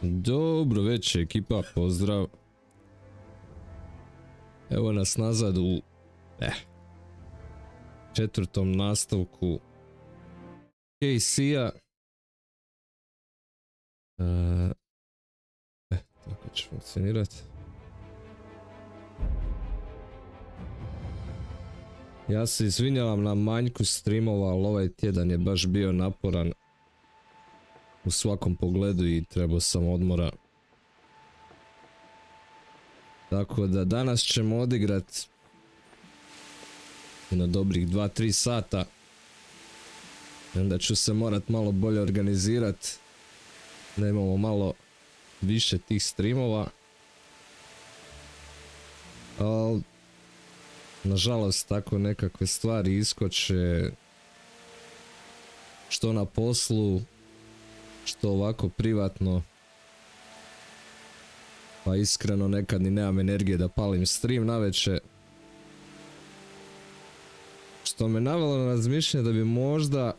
Dobro večer ekipa, pozdrav. Evo nas nazad u četvrtom nastavku KC-a. Tako će funkcionirati. Ja se izvinjavam na manjku streamova, ali ovaj tjedan je baš bio naporan u svakom pogledu i trebao sam odmora. Tako da danas ćemo odigrat na dobrih 2-3 sata. Onda ću se morat malo bolje organizirat da imamo malo više tih streamova. Ali nažalost tako nekakve stvari iskoče, što na poslu, što ovako privatno. Pa iskreno nekad ni nemam energije da palim stream navečer. Što me navelo na razmišljanje da bi možda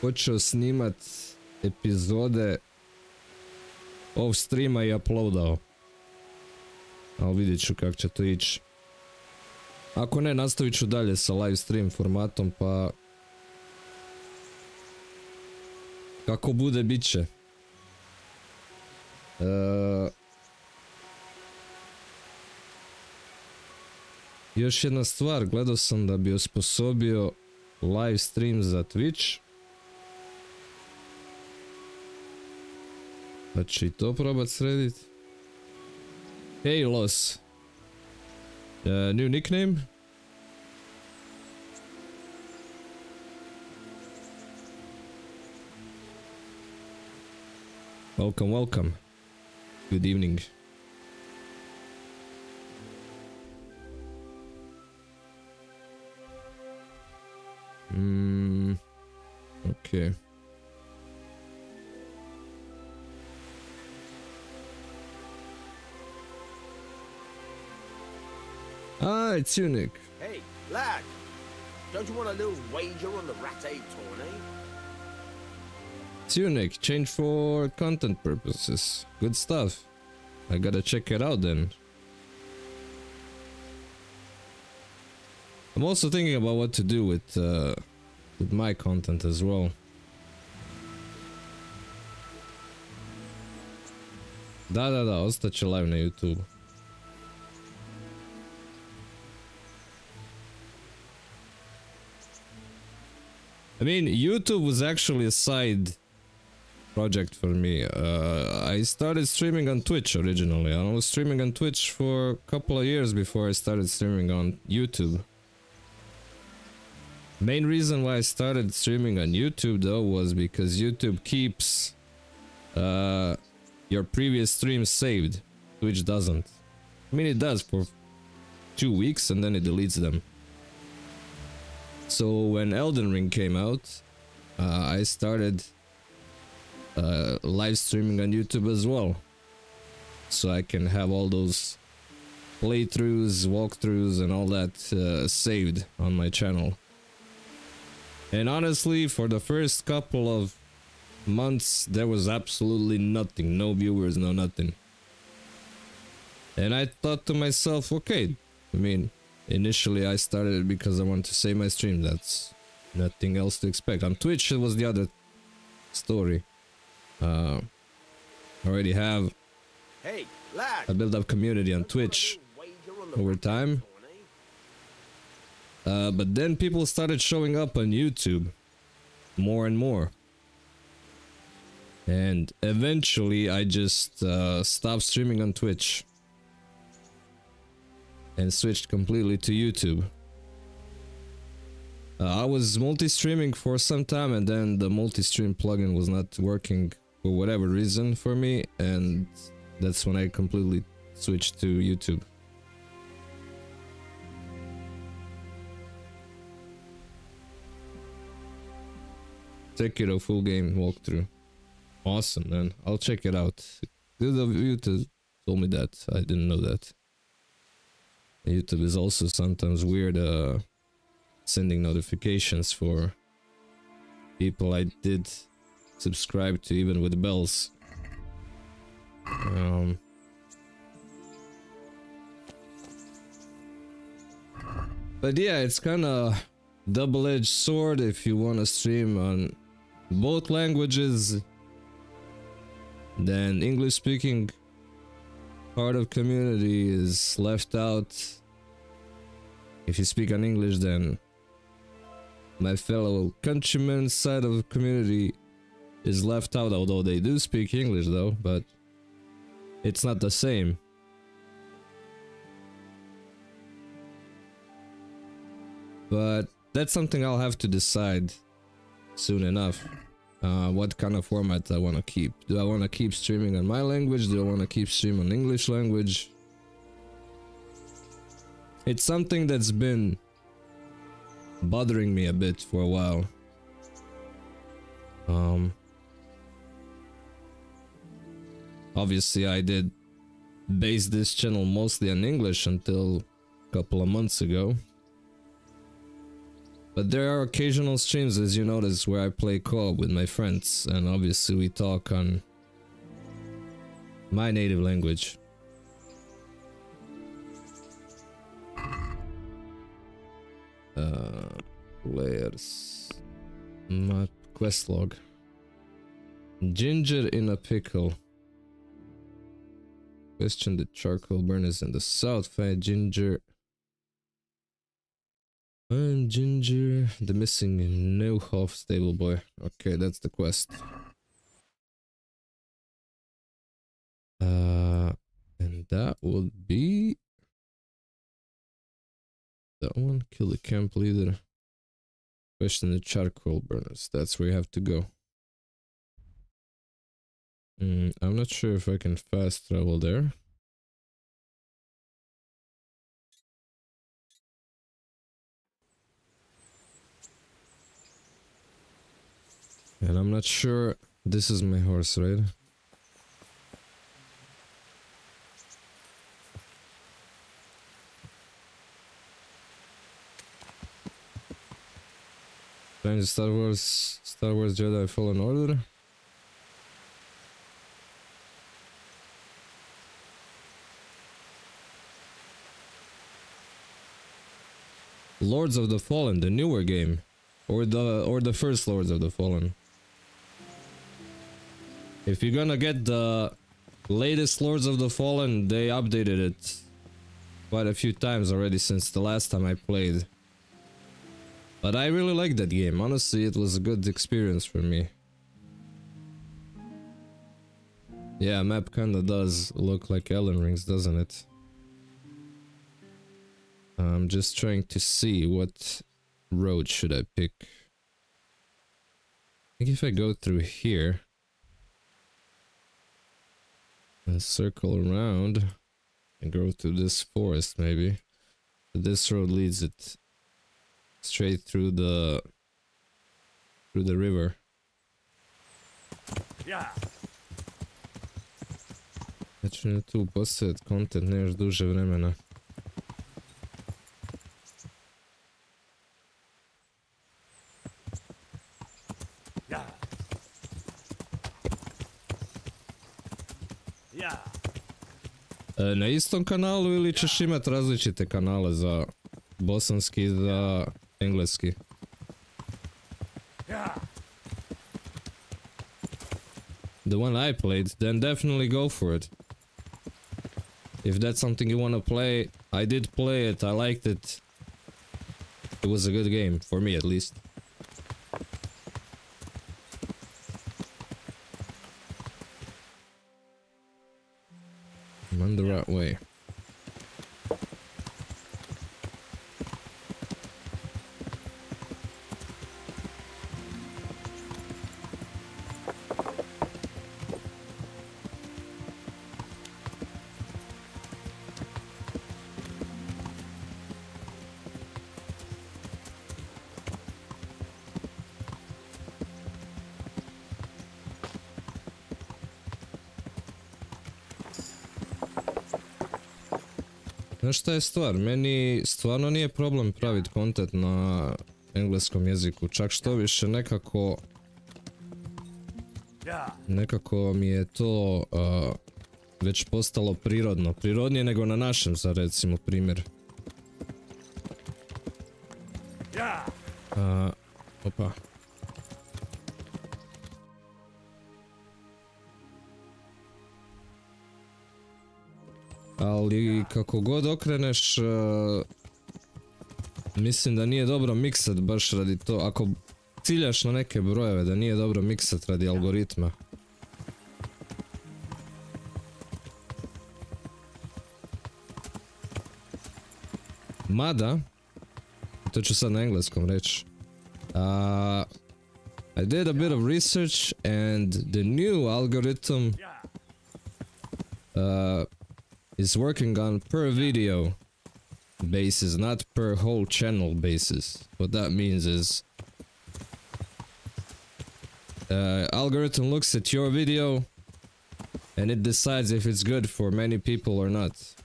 počeo snimat epizode off streama i uploadao. Ali vidjet ću kako će to ići. Ako ne, nastavit ću dalje sa live stream formatom, pa kako bude, bit će. Još jedna stvar, gledao sam da bi osposobio live stream za Twitch. Pa ću i to probat sredit. Hey Los, new nickname? Welcome, welcome. Good evening. Okay. Ah, it's Unique. Hey, lad. Don't you want a little wager on the Rat-Aid tourney? It's Unique. Change for content purposes. Good stuff. I gotta check it out then. I'm also thinking about what to do with my content as well. Da, ostaće live na YouTube. I mean, YouTube was actually a side project for me. I started streaming on Twitch originally. I was streaming on Twitch for a couple of years before I started streaming on YouTube. Main reason why I started streaming on YouTube though was because YouTube keeps your previous streams saved. Twitch doesn't. I mean, it does for 2 weeks and then it deletes them. So when Elden Ring came out, I started live streaming on YouTube as well. So I can have all those playthroughs, walkthroughs and all that saved on my channel. And honestly, for the first couple of months, there was absolutely nothing. No viewers, no nothing. And I thought to myself, okay, I mean, initially I started it because I wanted to save my stream. That's nothing else to expect. On Twitch, it was the other story. I already have a built-up community on Twitch over time. But then people started showing up on YouTube more and more. And eventually I just stopped streaming on Twitch and switched completely to YouTube. I was multi-streaming for some time and then the multi-stream plugin was not working for whatever reason for me, and that's when I completely switched to YouTube. Sekiro full game walkthrough. Awesome, man. I'll check it out. Good of you to told me that. I didn't know that. YouTube is also sometimes weird sending notifications for people I did subscribe to, even with bells. But yeah, it's kind of double-edged sword if you want to stream on both languages. Then English-speaking part of community is left out. If you speak on English, then my fellow countrymen side of the community is left out, although they do speak English though, but it's not the same. But that's something I'll have to decide soon enough. What kind of format I want to keep. Do I want to keep streaming on my language? Do I want to keep streaming on English language? It's something that's been bothering me a bit for a while. Obviously I did base this channel mostly on English until a couple of months ago. But there are occasional streams, as you notice, where I play co-op with my friends, and obviously we talk on my native language. Players... Map quest log. Ginger in a pickle. Question: the charcoal burners in the south. Find ginger. Find ginger. The missing Neuhof stable boy. Okay, that's the quest. And that would be that one. Kill the camp leader. Question the charcoal burners. That's where you have to go. I'm not sure if I can fast travel there. And I'm not sure. This is my horse, right? Playing the Star Wars Jedi Fallen Order. Lords of the Fallen, the newer game, or the first Lords of the Fallen. If you're gonna get the latest Lords of the Fallen, they updated it quite a few times already since the last time I played. But I really like that game. Honestly, it was a good experience for me. Yeah, map kinda does look like Elden Rings, doesn't it? I'm just trying to see what road should I pick. I think if I go through here and circle around and go through this forest, maybe this road leads it straight through the river. Yeah. Znači ne tu posjet content ne još duže vremena. Na istom kanalu ili ćeš imat različite kanale za bosanski i za engleski? The one I played, then definitely go for it. If that's something you want to play, I did play it, I liked it. It was a good game, for me at least. I'm on the right way. Znaš šta je stvar, meni stvarno nije problem praviti content na engleskom jeziku, čak što više nekako mi je to već postalo prirodno. Prirodnije nego na našem, za recimo primjer. Opa. Ali kako god okreneš, mislim da nije dobro miksat baš radi to. Ako ciljaš na neke brojeve, da nije dobro miksat radi algoritma. Mada, to ću sad na engleskom reći. I did a bit of research and the new algorithm is working on per video basis, not per whole channel basis. What that means is algorithm looks at your video and it decides if it's good for many people or not.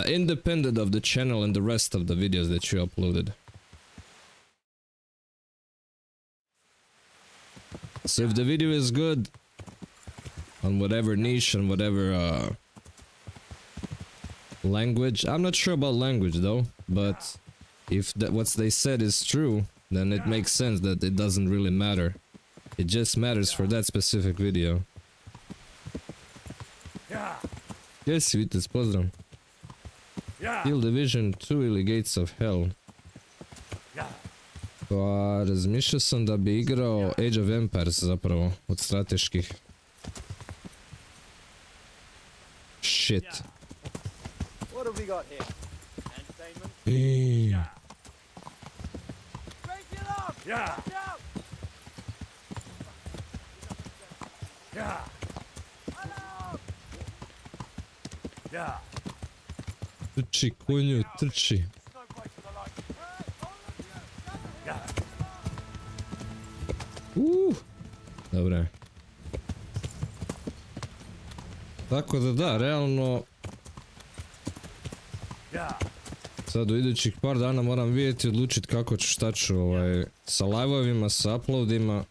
Independent of the channel and the rest of the videos that you uploaded. So if the video is good on whatever niche and whatever language, I'm not sure about language though, but if what they said is true, then it makes sense that it doesn't really matter. It just matters for that specific video. Yes, Vitas, pozdrav. Steel Division 2 ili Gates of Hell. Pa razmišljao sam da bi igrao Age of Empires zapravo, od strateških. Shit. What have we got here? Entertainment? Break it up! Yeah! Yeah! Yeah! Trči konju, trči. Dobre. Tako da da, realno sad u idućih par dana moram vidjeti i odlučiti kako ću, šta ću sa live-ovima, sa uploadima.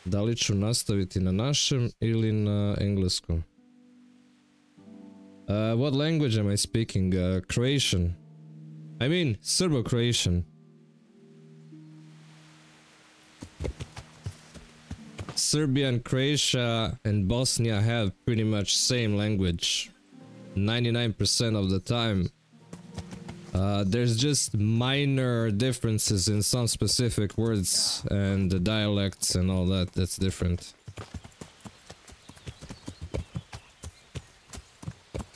Da li ću nastaviti na našem ili na engleskom. What language am I speaking? Croatian. I mean, Serbo-Croatian. Serbia and Croatia and Bosnia have pretty much same language 99% of the time. There's just minor differences in some specific words and the dialects and all that that's different.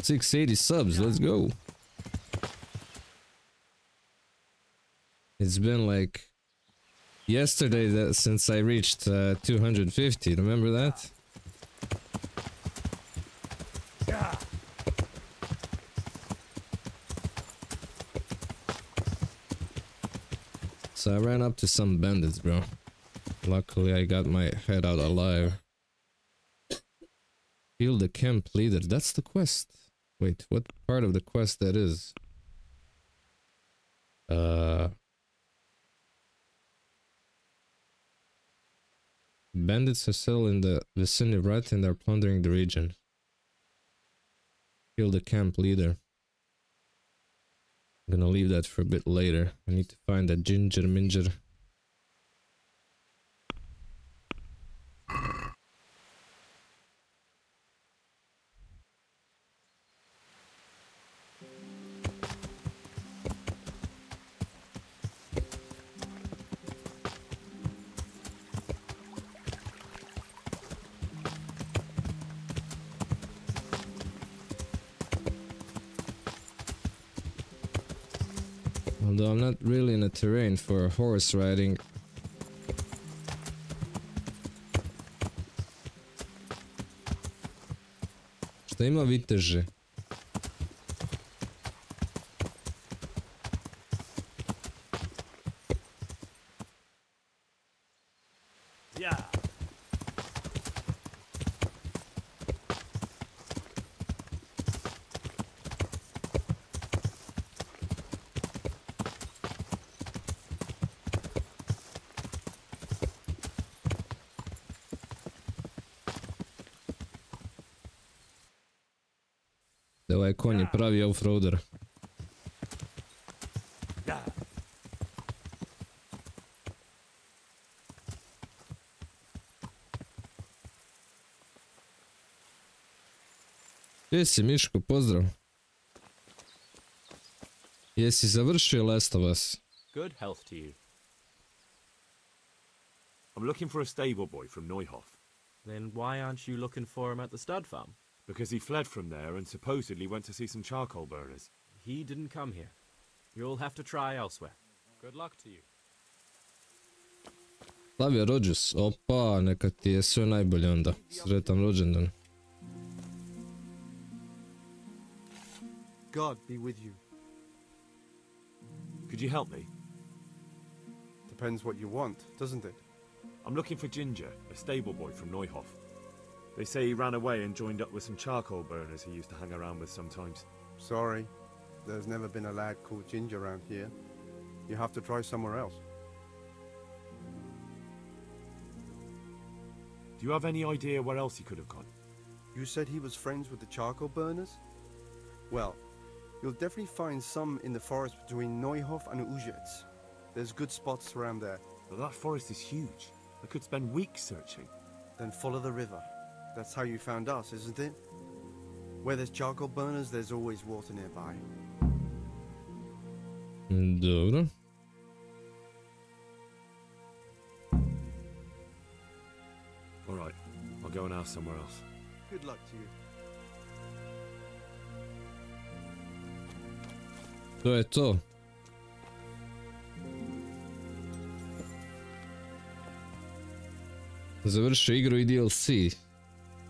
680 subs, let's go. It's been like yesterday that since I reached 250, remember that? So I ran up to some bandits, bro. Luckily I got my head out alive. Kill the camp leader, that's the quest. Wait, what part of the quest that is? Bandits are settled in the vicinity of right and are plundering the region. Kill the camp leader. I'm gonna leave that for a bit later. I need to find a ginger minger. Although I'm not really in a terrain for horse riding. Šta ima viteže? Ovaj konj je pravi offroader. Gdje si, Miško, pozdrav. Jesi završio Last of Us? Good health to you. I'm looking for a stable boy from Neuhof. Then why aren't you looking for him at the stud farm? Because he fled from there and supposedly went to see some charcoal burners. He didn't come here. You'll have to try elsewhere. Good luck to you. Slavija rođus. Opa, neka ti je sve najbolje onda. Sretan rođendan. God be with you. Could you help me? Depends what you want, doesn't it? I'm looking for Ginger, a stable boy from Neuhof. They say he ran away and joined up with some charcoal burners he used to hang around with sometimes. Sorry, there's never been a lad called Ginger around here. You have to try somewhere else. Do you have any idea where else he could have gone? You said he was friends with the charcoal burners? Well, you'll definitely find some in the forest between Neuhof and Uzhets. There's good spots around there. But that forest is huge. I could spend weeks searching. Then follow the river. That's how you found us, isn't it? Where there's charcoal burners, there's always water nearby. Dobro. Alright, I'll go and ask somewhere else. Good luck to you. To je to. Završio igru i DLC.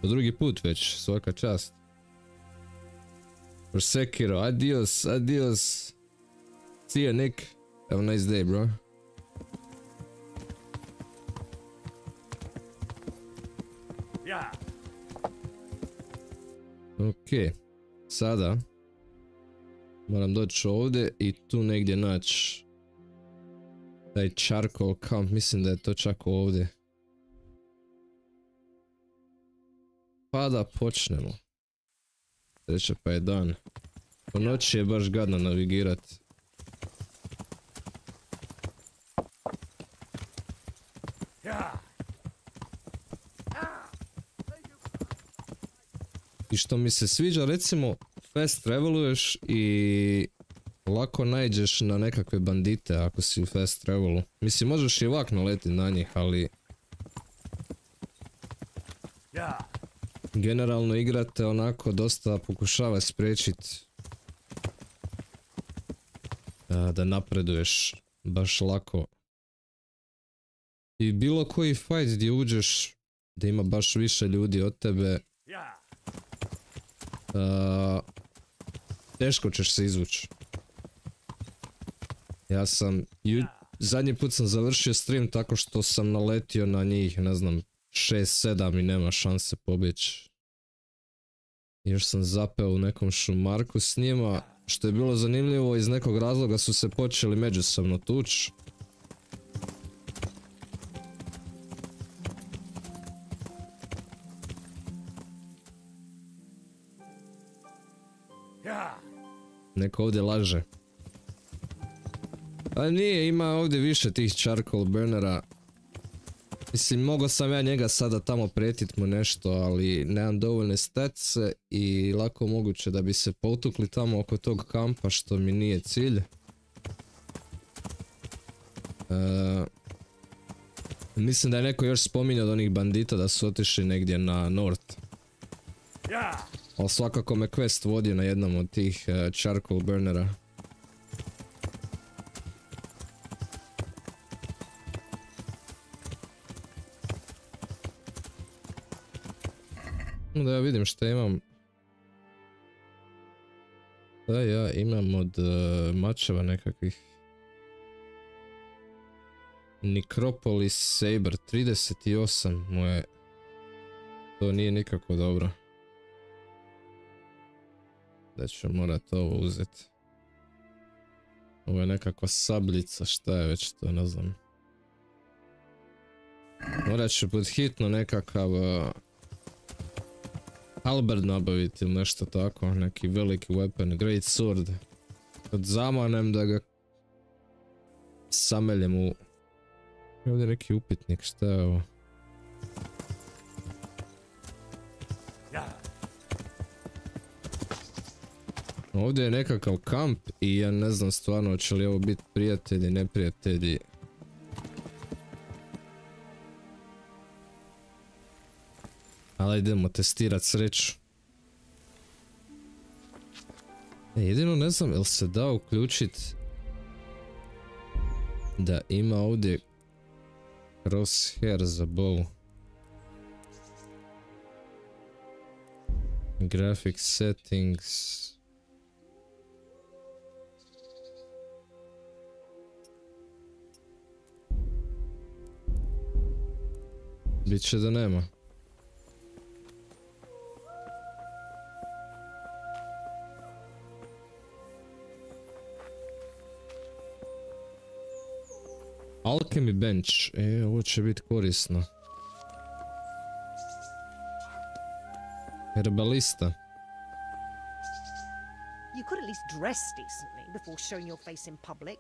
Po drugi put već, svaka čast. For Sekiro, adios, adios. See ya, Nick. Have a nice day, bro. Yeah. Ok, sada moram doći ovdje i tu negdje naći taj charcoal camp, mislim da je to čak ovdje. Pa da počnemo. Treće pa je dan. Po noći je baš gadno navigirat. I što mi se sviđa, recimo, fast traveluješ i lako naiđeš na nekakve bandite ako si u fast travelu. Mislim, možeš i ovak naletiti na njih, ali generalno igrate onako dosta pokušava spriječit da napreduješ baš lako. I bilo koji fight gdje uđeš da ima baš više ljudi od tebe, teško ćeš se izvući. Ja sam zadnji put sam završio stream tako što sam naletio na njih, ne znam, 6-7 i nema šanse pobjeći. Još sam zapeo u nekom šumarku s njima, što je bilo zanimljivo, iz nekog razloga su se počeli međusobno tući. Neko ovdje laže. A nije, ima ovdje više tih charcoal burnera. Mislim, mogao sam ja njega sada tamo prijetit mu nešto, ali nemam dovoljne statse i lako moguće da bi se potukli tamo oko tog kampa, što mi nije cilj. Mislim da je neko još spominjao od onih bandita da su otišli negdje na North. Ali svakako me quest vodi na jednom od tih charcoal burnera. Da ja vidim što imam. Da ja imam od mačeva nekakvih. Necropolis Saber 38 moje. To nije nikako dobro. Da ću morat ovo uzeti. Ovo je nekakva sabljica, šta je već to, ne znam. Morat ću pod hitno nekakav halberd nabaviti ili nešto tako, neki veliki weapon, great sword. Kad zamanem da ga sameljem u... Ovdje je neki upitnik, šta je ovo? Ovdje je nekakav kamp i ja ne znam stvarno hoće li ovo biti prijatelji, neprijatelji. Ali idemo testirati sreću. Jedino ne znam jel se da uključiti da ima ovdje crosshair za bow. Graphic settings. Biće da nema. Alchemy bench. Ovo će biti korisno. Herbalista. You could at least dress decently before showing your face in public.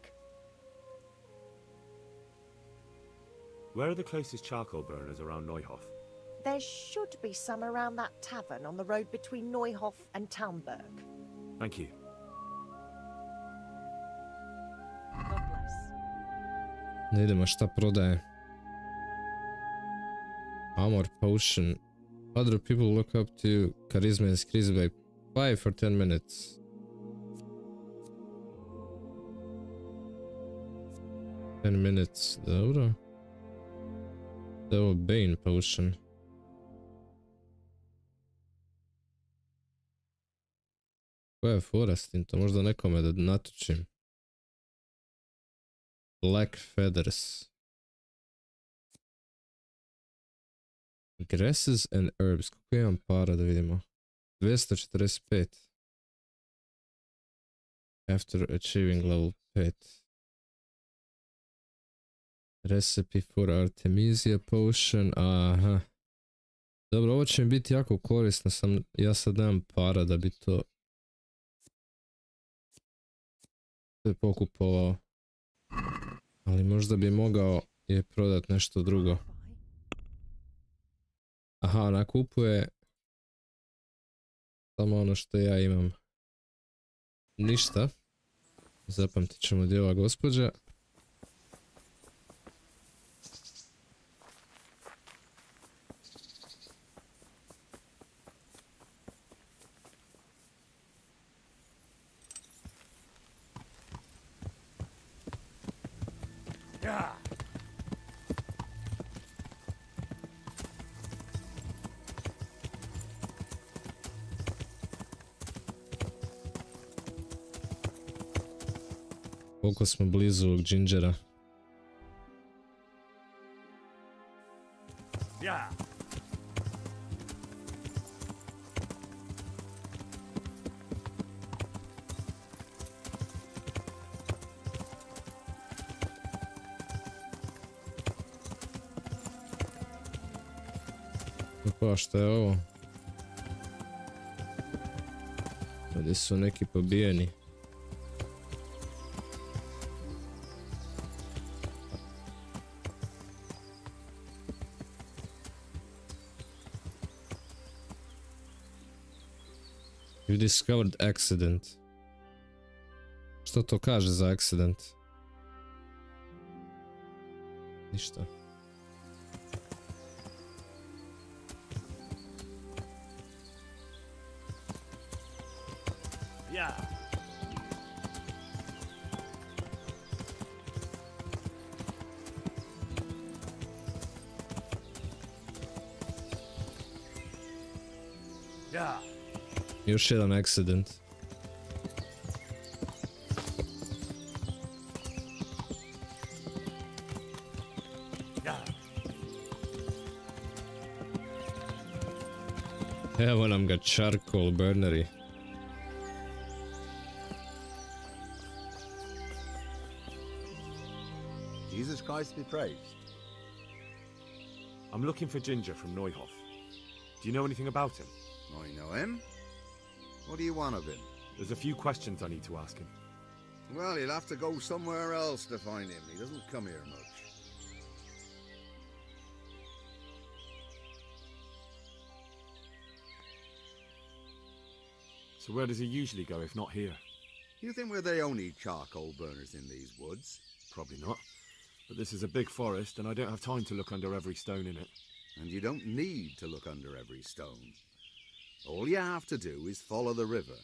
Where are the closest charcoal burners around Neuhof? There should be some around that tavern on the road between Neuhof and Taunberg. Thank you. God bless. Da idemo šta prodaje. Armor potion. Other people look up to you. Charisma increased by 5 for 10 minutes. 10 minutes, dobro. Da je ovo Bane potion. Koja je fora s tim? To možda nekome da natočim. Black feathers. Grasses and herbs. Kako imam para da vidimo? 245. After achieving level 5. Recipe for Artemisia potion. Aha. Dobro, ovo će mi biti jako korisno. Ja sad nemam para da bi to pokupovao. Ali možda bi mogao je prodat nešto drugo. Aha, ona kupuje samo ono što ja imam. Ništa. Zapamtit ćemo gdje je ova gospođa. Koliko smo blizu ovog džinđera. Pa šta je ovo? Ovdje su neki pobijeni. You discovered accident. Što to kaže za accident? Ništa. Još jedan accident. Evo nam ga charcoal burneri. Jesus Christ be praised. I'm looking for Ginger from Neuhof. Do you know anything about him? I know him. What do you want of him? There's a few questions I need to ask him. Well, you'll have to go somewhere else to find him. He doesn't come here much. So where does he usually go if not here? You think we're the only charcoal burners in these woods? Probably not. But this is a big forest and I don't have time to look under every stone in it. And you don't need to look under every stone. All you have to do is follow the river,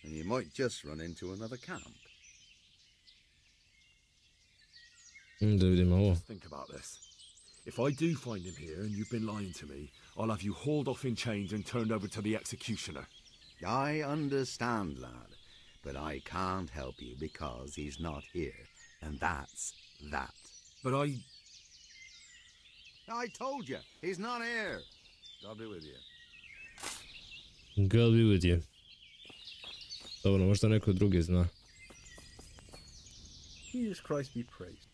and you might just run into another camp. Da vidimo ovo. Think about this. If I do find him here and you've been lying to me, I'll have you hauled off in chains and turned over to the executioner. I understand, lad, but I can't help you because he's not here, and that's that. But I told you, he's not here. God be with you. God be with you. Dobro, možda neko drugi zna. Jesus Christ be praised.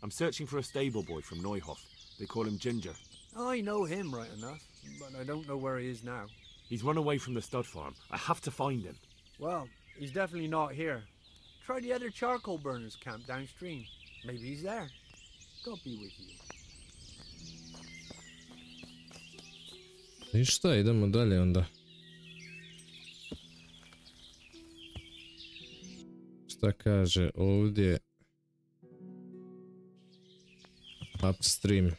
I'm searching for a stable boy from Neuhof. They call him Ginger. I know him right enough, but I don't know where he is now. He's run away from the stud farm. I have to find him. Well, he's definitely not here. Try the other charcoal burners camp downstream. Maybe he's there. God be with you. I šta, idemo dalje onda. Šta kaže ovdje? Upstream.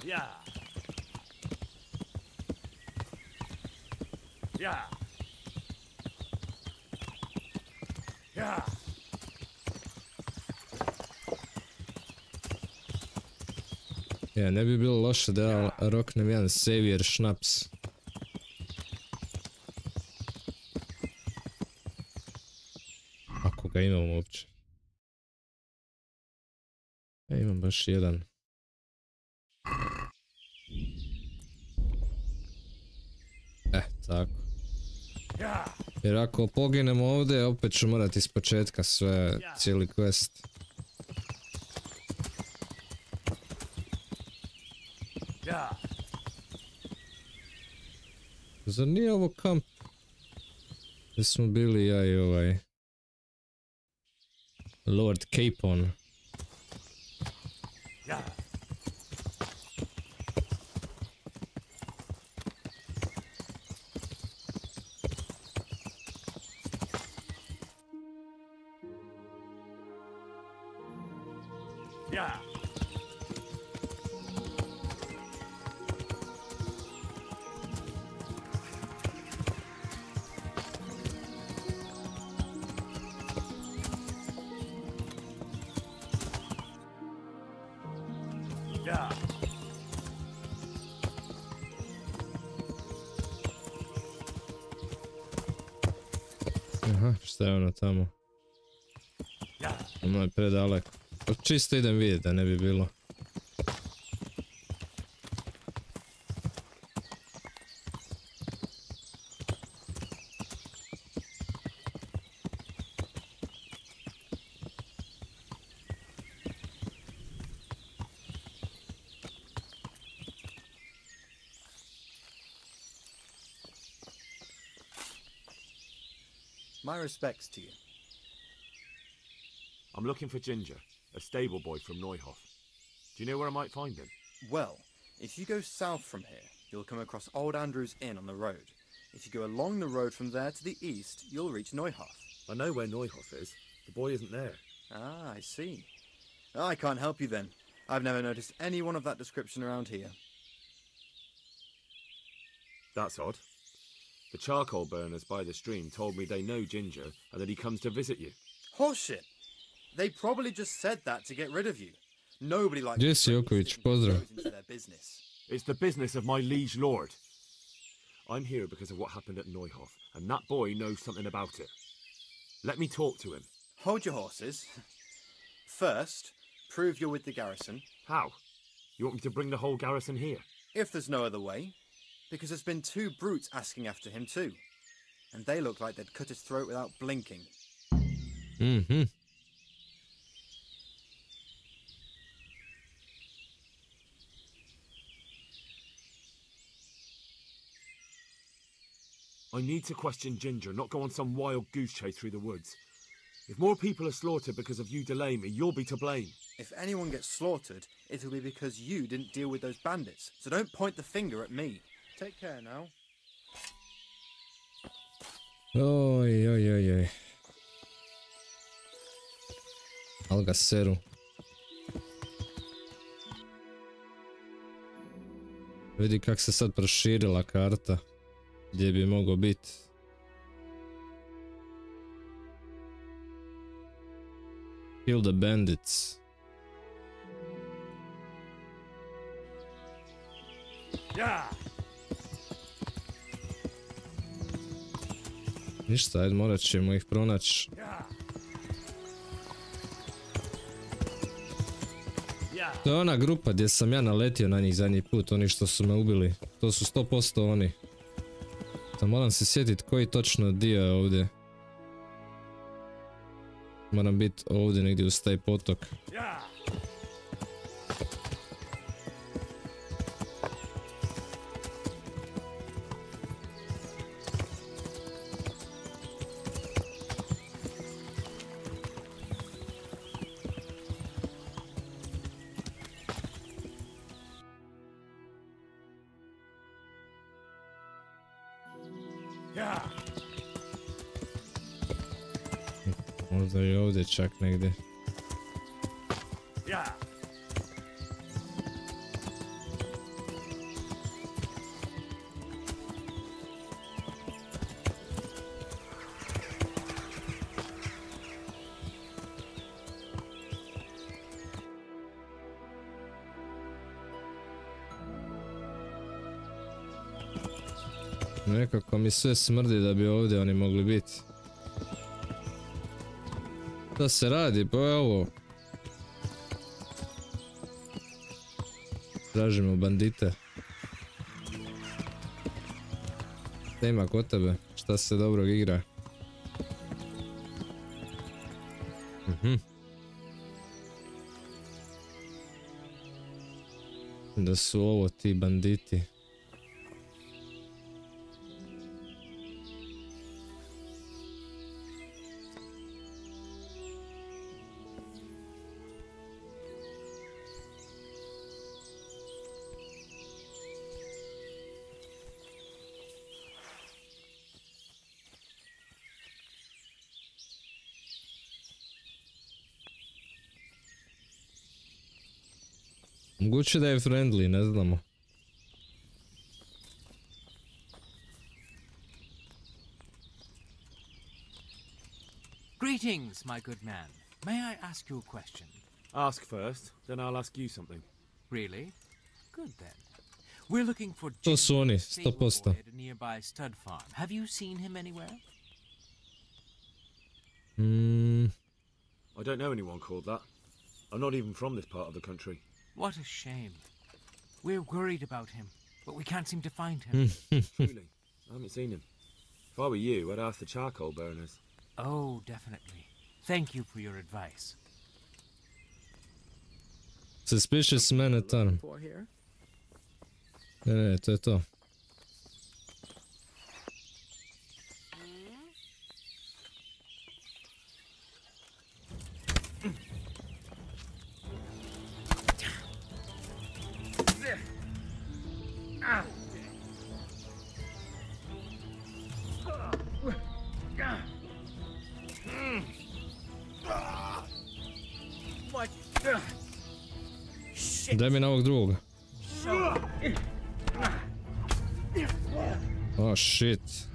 Yeah. Yeah. Yeah. Ja, ne bi bilo loše da ja roknem jedan savior šnaps. Ako ga imam uopće. Ja imam baš jedan. Tako. Jer ako poginem ovdje, opet ću morati iz početka sve, cijeli quest. Zar nije ovo kamp gdje smo bili ja i ovaj Lord Capon? Aha, šta je ono tamo? Ono je predaleko. Čisto idem vidjeti da ne bi bilo. My respects to you. I'm looking for Ginger, a stable boy from Neuhof. Do you know where I might find him? Well, if you go south from here, you'll come across Old Andrew's Inn on the road. If you go along the road from there to the east, you'll reach Neuhof. I know where Neuhof is. The boy isn't there. Ah, I see. I can't help you then. I've never noticed anyone of that description around here. That's odd. The charcoal burners by the stream told me they know Ginger and that he comes to visit you. Horseshit! They probably just said that to get rid of you. Nobody likes Jesse Oković, pozdrav. into their business. It's the business of my liege lord. I'm here because of what happened at Neuhof, and that boy knows something about it. Let me talk to him. Hold your horses. First, prove you're with the garrison. How? You want me to bring the whole garrison here? If there's no other way. Because there's been 2 brutes asking after him too. and they look like they'd cut his throat without blinking. Mm-hmm. I need to question Ginger, not go on some wild goose chase through the woods. If more people are slaughtered because of you delaying me, you'll be to blame. If anyone gets slaughtered, it'll be because you didn't deal with those bandits, so don't point the finger at me. Take care now. Oj, oj, oj, oj. Al ga seru. Vidi kak se sad proširila karta. Gdje bi mogao biti. Kill the bandits. Ništa, ajde, morat ćemo ih pronaći. To je ona grupa gdje sam ja naletio na njih zadnji put, oni što su me ubili. To su 100% oni. Da moram se sjetiti koji točno dio je ovdje. Moram biti ovdje negdje uz taj potok. Možda i ovdje čak negdje. Nekako mi sve smrdi da bi ovdje oni mogli biti. Šta se radi? Pa je ovo. Tražimo bandite. Šta ima kod tebe? Šta se dobrog igra? Da su ovo ti banditi. Moguće da je friendly, ne znamo. Greetings, my good man. May I ask you a question? Ask first, then I'll ask you something. Really? Good then. We're looking for To su oni, Stable 100%. Boy at a nearby stud farm. Have you seen him anywhere? I don't know anyone called that. I'm not even from this part of the country. What a shame. We're worried about him, but we can't seem to find him. Truly, I haven't seen him. If I were you, I'd ask the charcoal burners. Oh, definitely. Thank you for your advice. Suspicious man at arm. For here? Ne, to je to. Daj mi na ovog drugog. Oh shit.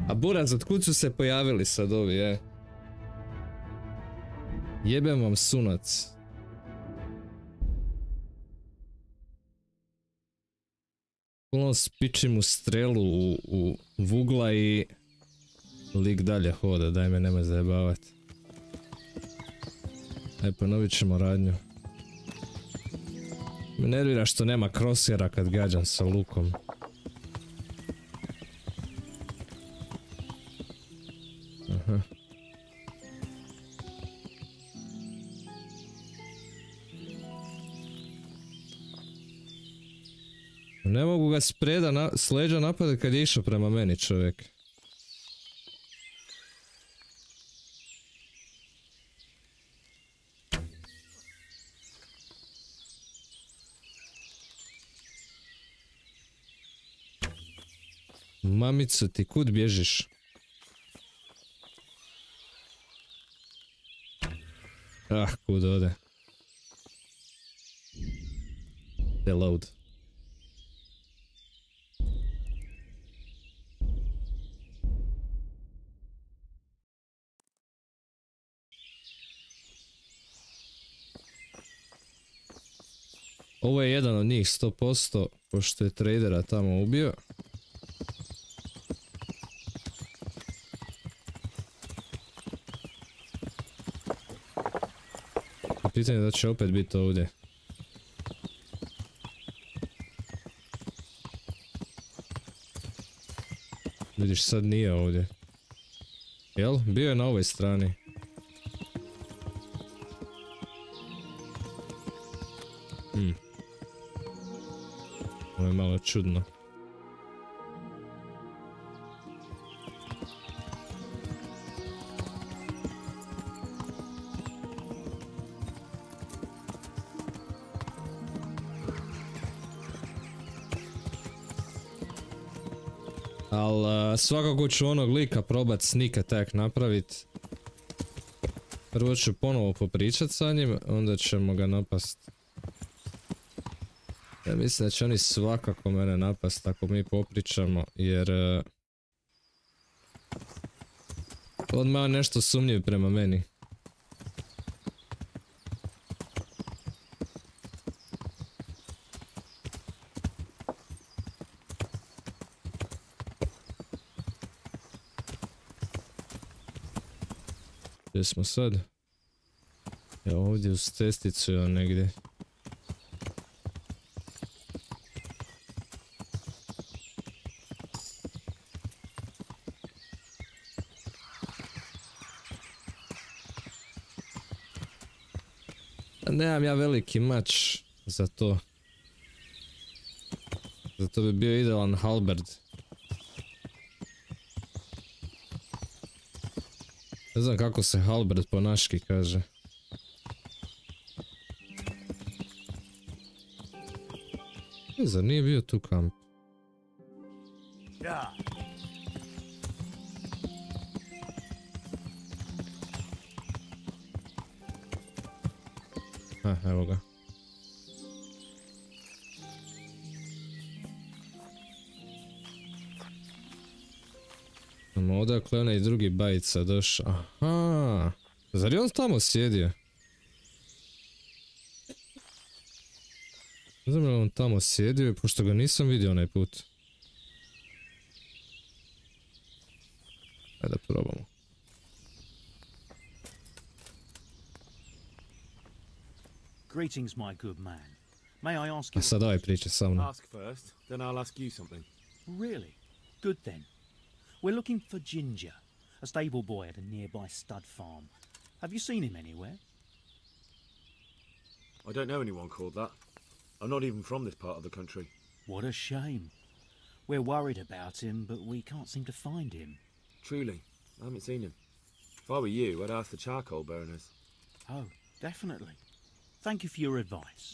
A burac, otkud su se pojavili sad ovi, Jebem vam sunac. Ono spičim u strelu u vugla i lik dalje hoda, daj me nemoj zajebavat. Aj, ponovit ćemo radnju. Me nervira što nema krosjera kad gađam sa lukom. Aha. Ne mogu ga s leđa napadati kad je išao prema meni, čovjek. Mamico, ti kud bježiš? Ah, kud ode? Reload. Ovo je jedan od njih 100%, pošto je tradera tamo ubio. Pitanje da će opet biti ovdje. Vidiš, sad nije ovdje. Jel? Bio je na ovoj strani. Ovo je malo čudno. Ali svakako ću onog lika probat sneak attack napravit. Prvo ću ponovo popričat sa njim, onda ćemo ga napast. Ja mislim da će oni svakako mene napast ako mi popričamo, jer... odmah je nešto sumnjiv prema meni. Gdje smo sad? Ja ovdje uz cesticu ja negdje. Nemam ja veliki mač za to. Zato bi bio idealan halberd. Ne znam kako se halberd po naški kaže. Zar nije bio tu kamp? Evo ga. Odakle onaj drugi bajica došao? Aha. Zar je on tamo sjedio? Ne znam je li on tamo sjedio, pošto ga nisam vidio onaj put. Ajde da probamo. Greetings, my good man. May I ask you... A sad ovaj priča sa mnom. Ask first, then I'll ask you something. Really? Good then. We're looking for Ginger, a stable boy at a nearby stud farm. Have you seen him anywhere? I don't know anyone called that. I'm not even from this part of the country. What a shame. We're worried about him, but we can't seem to find him. Truly, I haven't seen him. If I were you, I'd ask the charcoal burners. Oh, definitely. Thank you for your advice.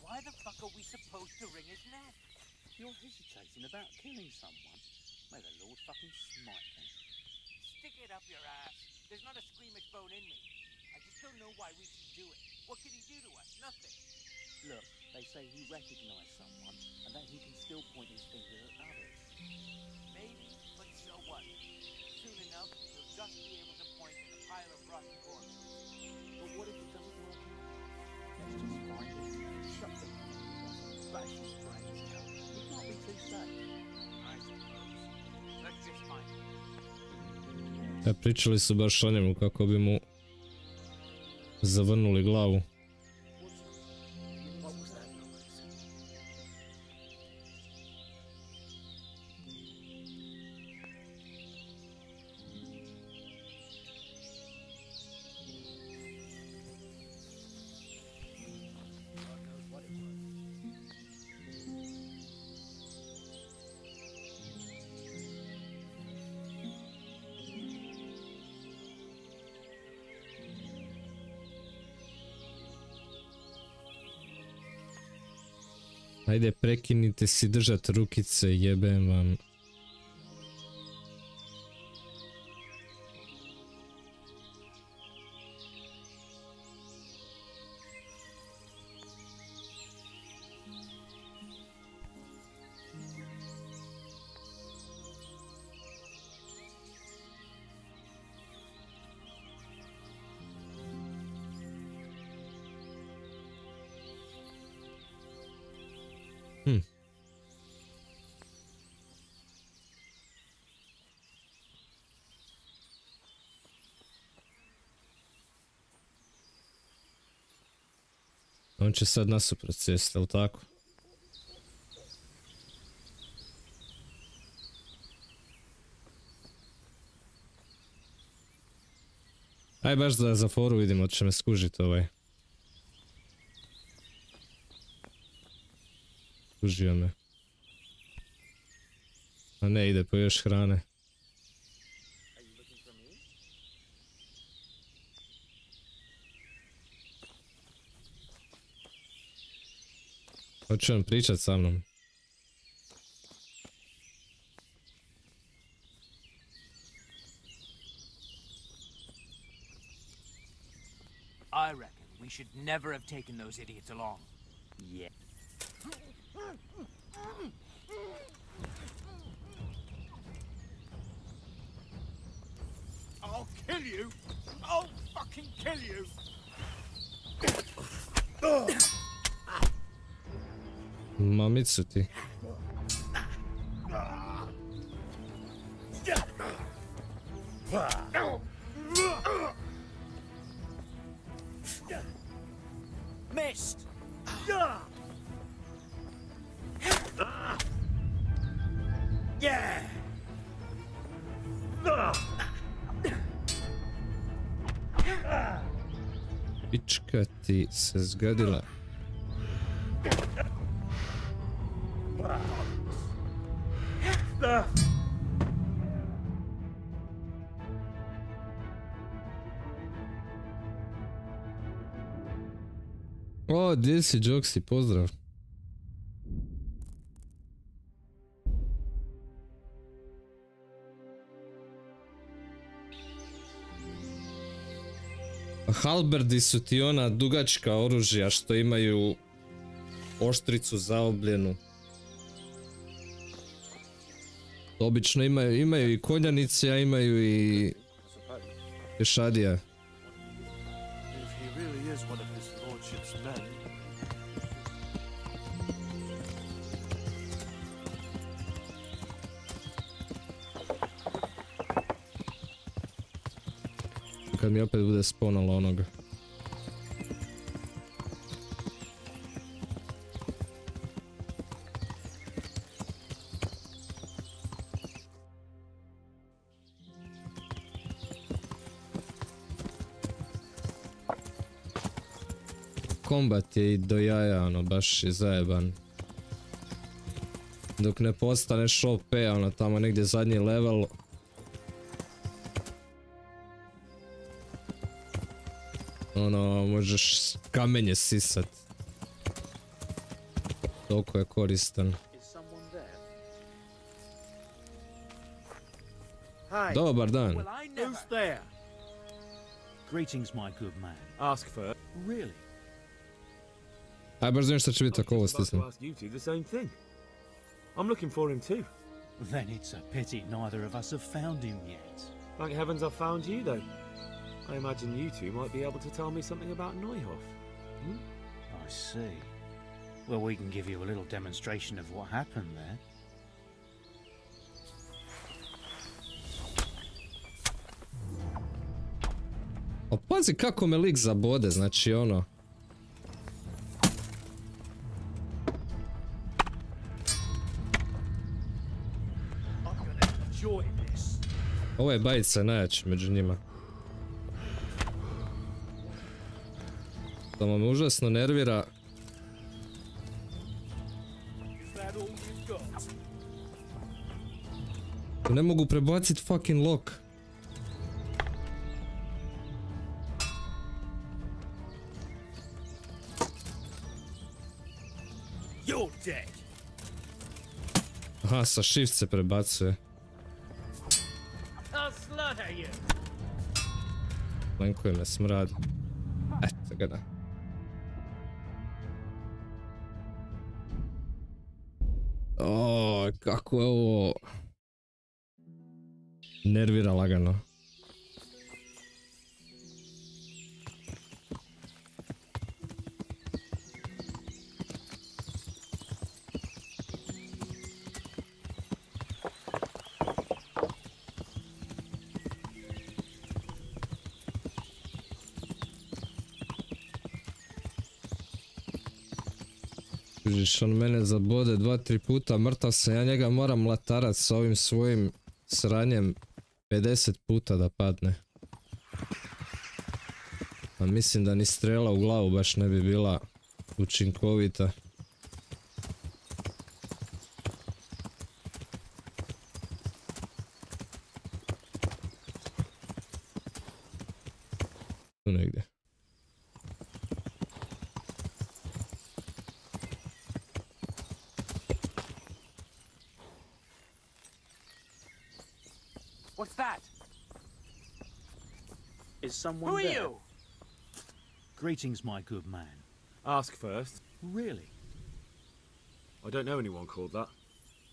Why the fuck are we supposed to wring his neck? You're hesitating about killing someone. May the Lord fucking smite them. Stick it up your ass. There's not a squeamish bone in me. I just don't know why we should do it. What could he do to us? Nothing. Look, they say he recognized someone and that he can still point his finger at others. Maybe, but so what? Soon enough, he'll just be able to point at a pile of rotten corpses. But what if it doesn't work out? Let's just find him, shut the bash his brains out. We can't be too safe. I suppose. Let's just find him. Ja, pričali su baš o njemu kako bi mu zavrnuli glavu. What was that noise? God knows what it was. Ajde, prekinite si držat rukice, jebem vam. On će sad nasuprot sjesti, jel' tako? Aj baš da za foru vidimo, će me skužiti ovaj. Skužio me. A ne, ide po još hrane. Hoće on pričat sa mnom. I reckon we should never have taken those idiots along. Yeah. I'll kill you! I'll fucking kill you! Mamicu ti. Missed! Yeah! Pička ti se zgadila. O, gdje si, Joksi, pozdrav. Halberdi su ti ona dugačka oružja što imaju oštricu zaobljenu. Obično imaju i konjanice, a imaju i pješadija. If he really is one of his lordship's men. Kad mi opet bude sponalo onoga. Kombat je i do jaja, ono, baš je zajeban. Dok ne postaneš OP, ono, tamo negdje zadnji level. Ono, možeš kamenje sisat. Toliko je koristan. Dobar dan. Who's there? Greetings, my good man. Ask for. Really? Aj, baš znam što će biti ako ovo stisnem. Ask you two the same thing. I'm looking for him too. Then it's a pity neither of us have found him yet. Thank heavens I found you though. I imagine you two might be able to tell me something about Neuhof. Hmm? I see. Well, we can give you a little demonstration of what happened there. Opa! pazi kako me lik zabode, znači ono. Ovo je bajica najjači među njima. To me užasno nervira. Ne mogu prebaciti fucking lock. Aha, sa shift se prebacuje. Lenkuje me smrad. Eto ga da. O, kako je ovo... Nervira lagano. Kužiš, on mene zabode 2-3 puta, mrtav sam, ja njega moram latarat s ovim svojim sranjem 50 puta da padne. A mislim da ni strela u glavu baš ne bi bila učinkovita. Tu negdje. What's that? Is someone Who are there? you? Greetings, my good man. Ask first. Really? I don't know anyone called that.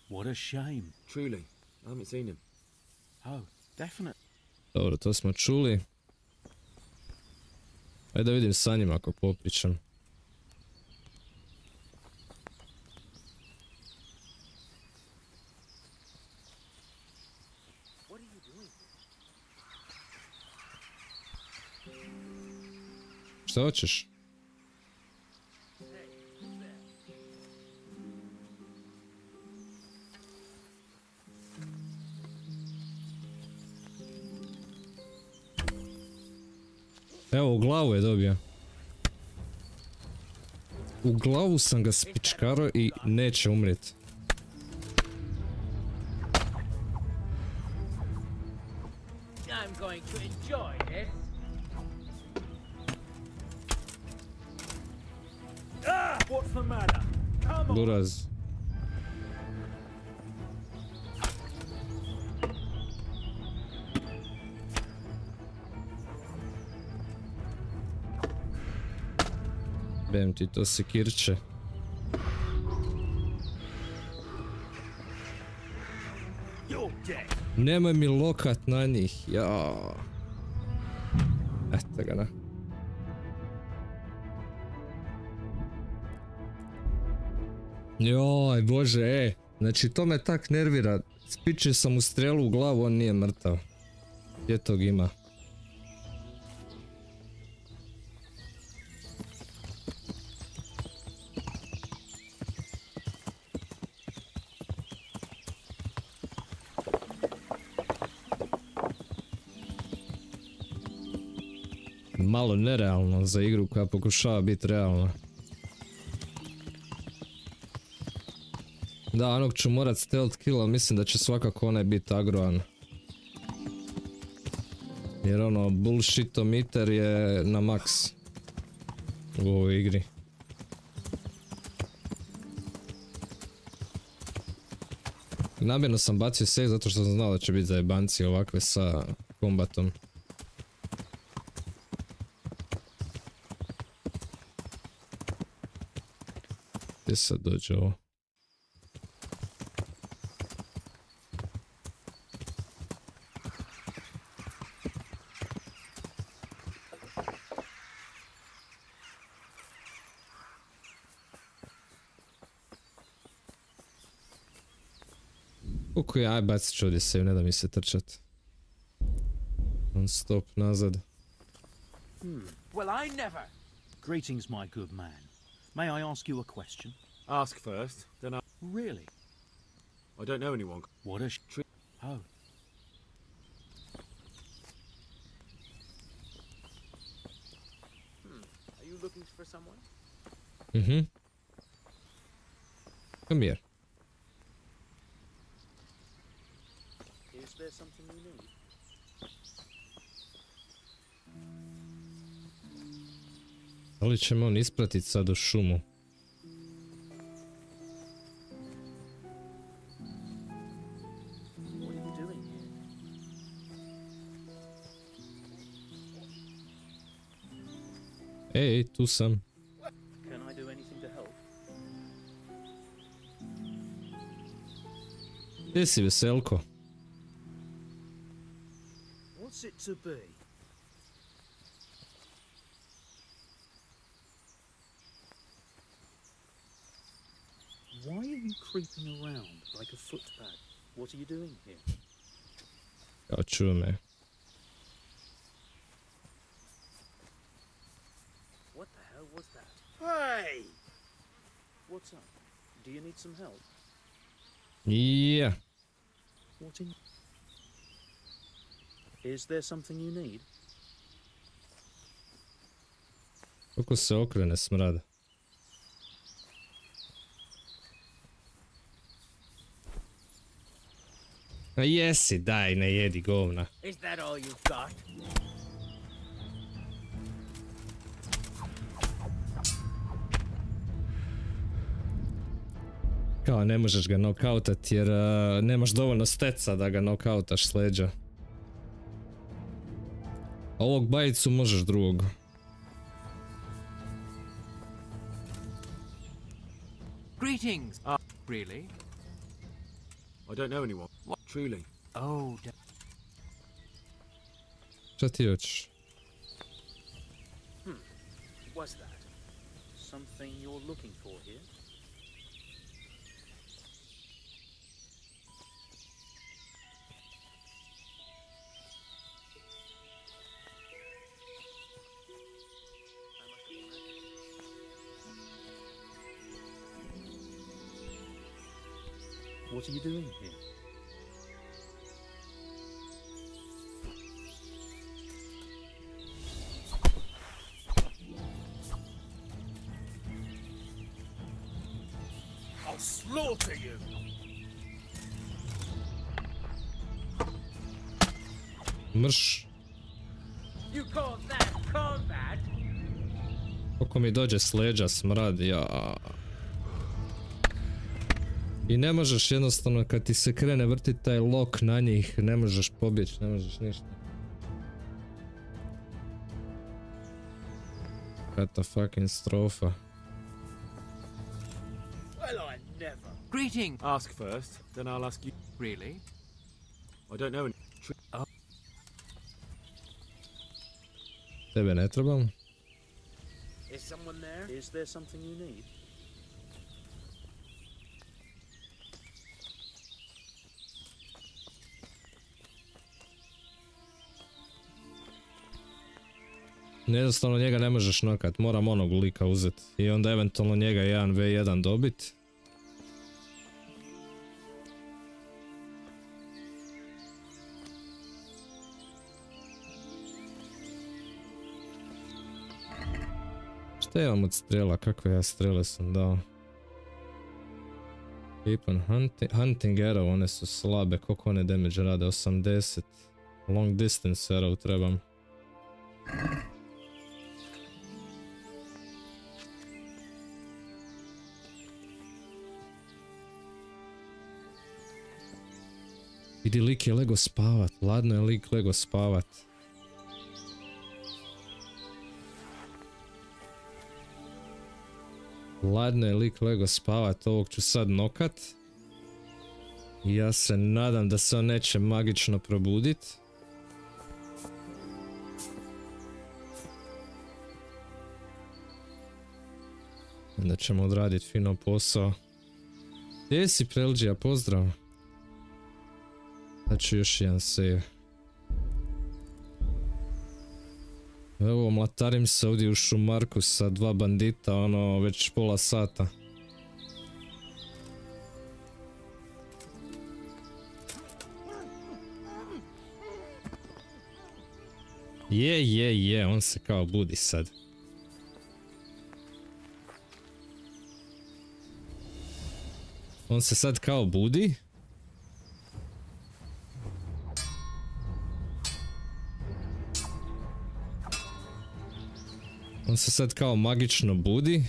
What a shame. Truly, I haven't seen him. Oh, definitely. Dobro, to smo čuli. Ajde da vidim sa njima ako popričam. Šta hoćeš? Evo, u glavu je dobio. U glavu sam ga spičkaro i neće umrijeti. I'm going to enjoy this. Ah! What's the matter? Come on! Buraz. Bem ti to sekirče. Nemoj mi lokat na njih, ja. Eto ga na. Joj, bože, znači to me tak nervira. Spičio sam mu strelu u glavu, on nije mrtav. Gdje tog ima? Malo nerealno za igru koja pokušava biti realna. Da, onog ću morat stealth kill, ali mislim da će svakako onaj biti agroan. Jer ono, bullshitometer je na max u ovoj igri. Namjerno sam bacio save zato što sam znao da će biti zajebanci ovakve sa kombatom. Gdje sad dođe ovo? Koliko je, aj bacit ću ovdje save, ne da mi se trčat. Non stop nazad. Well, I never. Greetings, my good man. May I ask you a question? Ask first, then Really? I don't know anyone. What a Oh. Are you looking for someone? Mm-hmm. Come here. Is there something you need? Da li ćemo on ispratiti sad u šumu? What are you doing here? Ej, tu sam. Can I do anything to help? Gdje si, veselko? What's it to be? Why are you creeping around like a footpad? What are you doing here? Kao čuo me. What the hell was that? Hey! What's up? Do you need some help? Yeah. What in... Is there something you need? Kako se okrene smrad. A jesi, daj, ne jedi govna. Is that all you've got? Kao ne možeš ga nokautat jer nemaš dovoljno steca da ga nokautaš s leđa. A ovog bajicu možeš drugog. Greetings. Really? I don't know anyone. What? Truly. Oh, Šta ti hoćeš? What's that? Something you're looking for here? What are you doing here? I'll slaughter you. Mrš. you call that combat? Koliko mi dođe s leđa smrad, ja. I ne možeš jednostavno kad ti se krene vrti taj lok na njih, ne možeš pobjeći, ne možeš ništa. Katastrofa. Well, I never. Greeting. Ask first, then I'll ask you. Really? I don't know any. Tebe ne trebam. Is someone there? Is there something you need? Jednostavno njega ne možeš nokat, moram onog lika uzeti i onda eventualno njega 1v1 dobit. Šta imam od strela, kakve ja strele sam dao? Keep on hunting arrow, one su slabe, koliko one damage rade, 80. Long distance arrow trebam. Vidi, lik je lego spavat, ladno je lik lego spavat. Ladno je lik lego spavat, ovog ću sad nokat. I ja se nadam da se on neće magično probudit. Onda ćemo odraditi fino posao. Gdje si, Prelđija, pozdrav. Znači još jedan save. Evo, mlatarim se ovdje u šumarku sa 2 bandita, ono, već pola sata. Je, on se kao budi sad. On se sad kao budi. On se sad kao magično budi.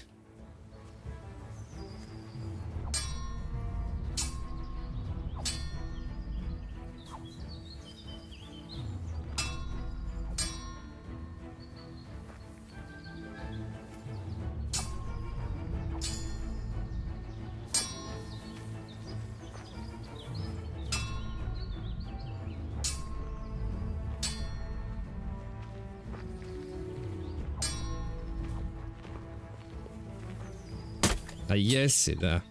A jesi, da.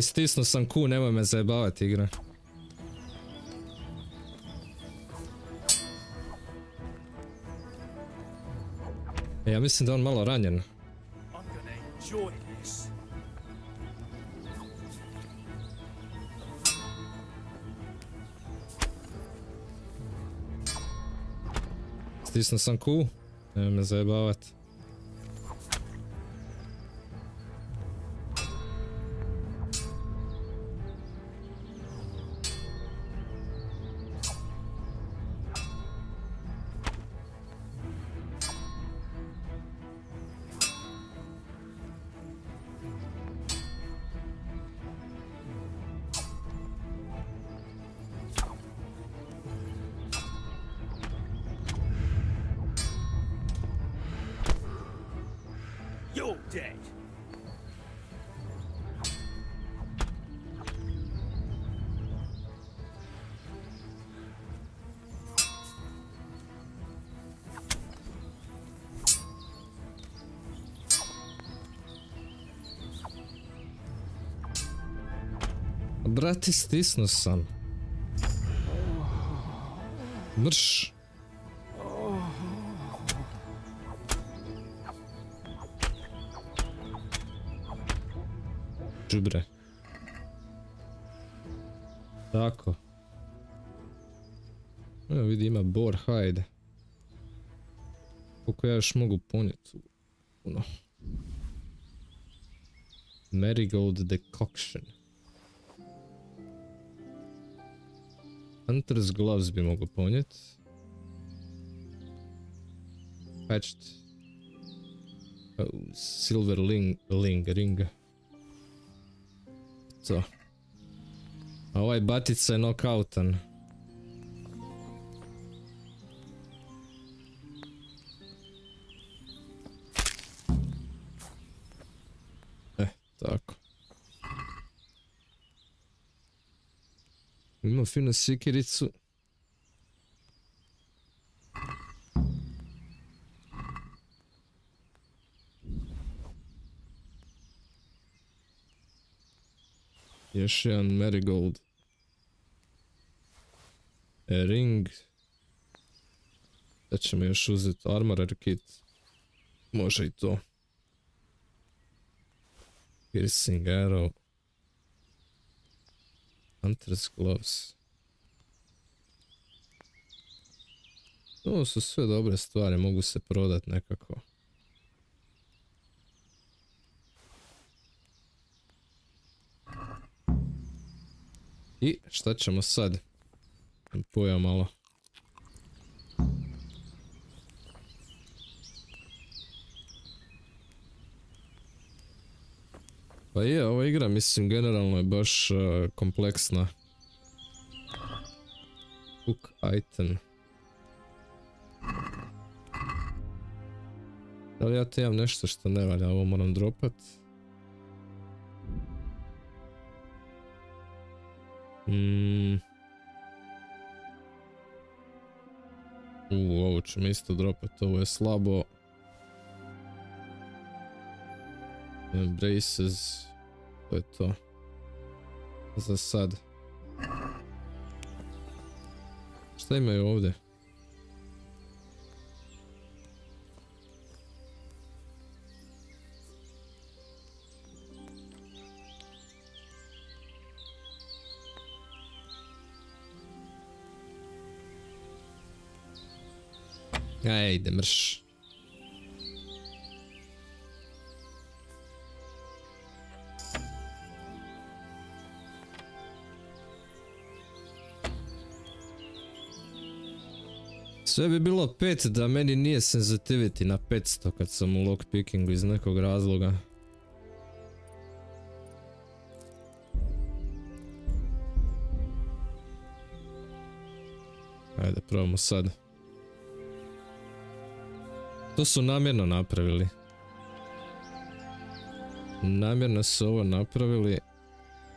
Stisnuo sam Q, nemoj me zajebavati, igra. Ja mislim da on malo ranjen. Stisnuo sam Q, nemoj me zajebavati. You're dead. Brate, stisnuo sam. Mrš. Džubre. Tako. Evo vidi, ima boar hide. Koliko ja još mogu ponijeti? Puno. Marigold decoction. Hunter's gloves bi mogu ponijeti. Patched. Silver ring. To. A ovaj batica je knockoutan. Tako. Ima finu sikiricu. Još jedan marigold. Ring. Da ćemo još uzeti armorer kit. Može i to. Piercing arrow. Hunter's gloves. Ovo su sve dobre stvari, mogu se prodat nekako. I šta ćemo sad? Poja malo. Pa je, ova igra mislim generalno je baš kompleksna. Cook item. Da li ja te imam nešto što ne valja, ovo moram dropat. Ovo ću mi isto dropat, ovo je slabo. Braces, to je to. za sad. Šta imaju ovdje? Ajde, mrš. Sve bi bilo 5 da meni nije sensitivity na 500 kad sam u lockpickingu iz nekog razloga. Ajde, probamo sad. To su namjerno napravili. Namjerno su ovo napravili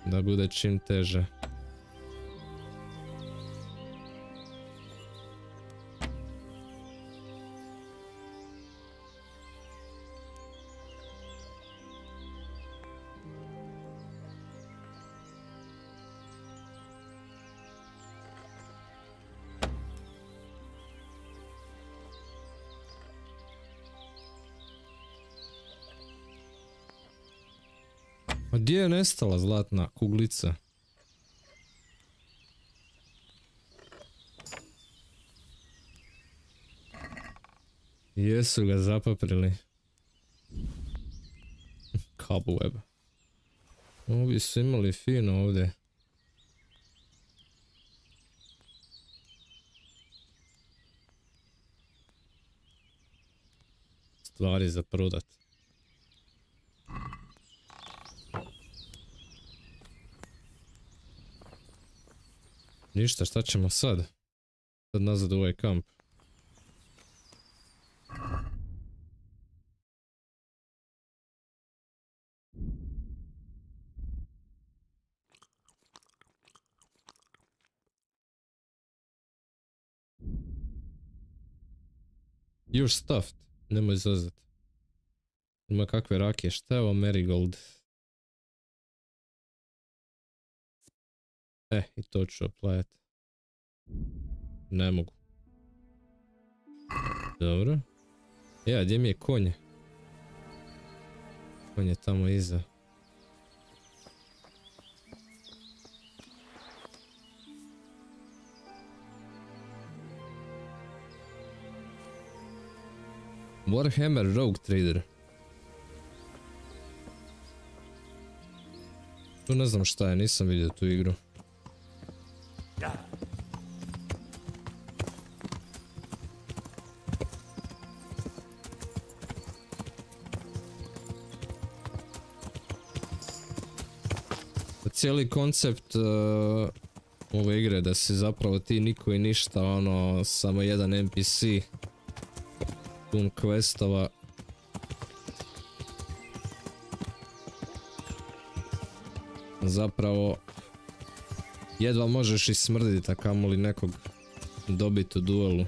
da bude čim teže. A gdje je nestala zlatna kuglica? Jesu ga zapaprili. Cobweb. Ovi su imali fino ovdje. Stvari za prodat. Ništa, šta ćemo sad? Sad nazad u ovaj kamp. You're stuffed. Nemoj zazat. Ima kakve rakije. Šta je ovo Marigold? I to ću oplajati. Ne mogu. Dobro. Ja, gdje mi je konje? Konj je tamo iza. Warhammer Rogue Trader. Tu ne znam šta je, nisam vidio tu igru. Cijeli koncept ove igre da si zapravo ti niko i ništa, ono, samo jedan NPC, pun questova. Zapravo jedva možeš i smrditi, a kamoli nekog dobiti u duelu.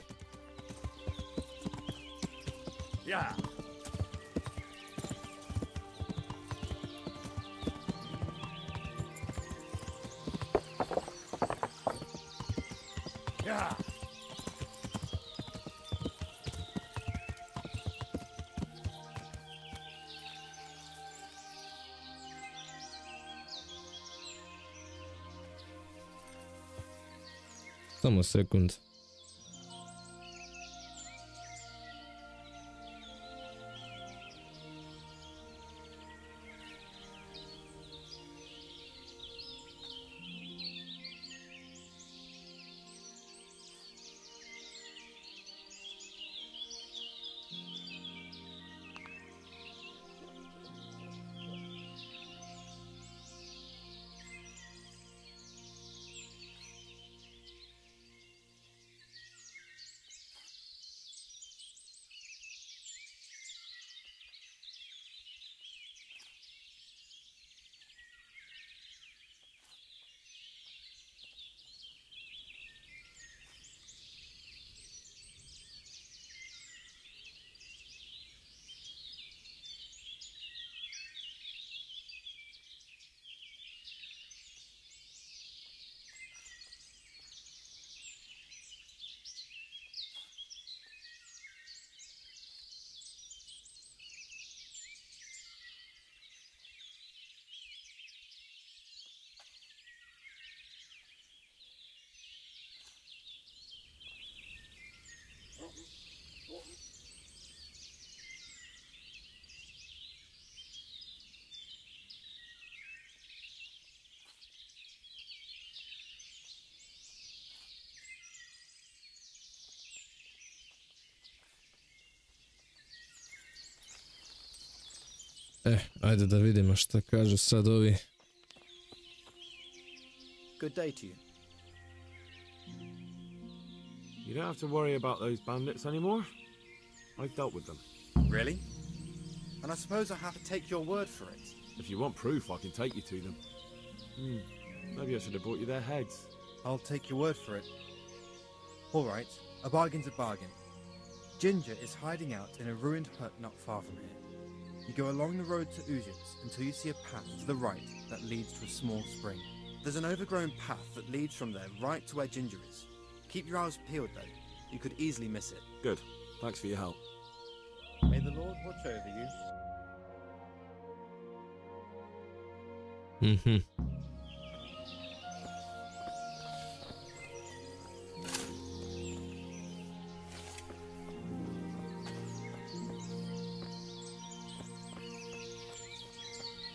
Samo sekund. Ajde da vidimo šta kažu sad ovi. Good day to you. You don't have to worry about those bandits anymore. I've dealt with them. Really? And I suppose I have to take your word for it. If you want proof, I can take you to them. Maybe I should have brought you their heads. I'll take your word for it. All right, a bargain's a bargain. Ginger is hiding out in a ruined hut not far from here. You go along the road to Ujits until you see a path to the right that leads to a small spring. There's an overgrown path that leads from there right to where Ginger is. Keep your eyes peeled though. You could easily miss it. Good. Thanks for your help. May the Lord watch over you.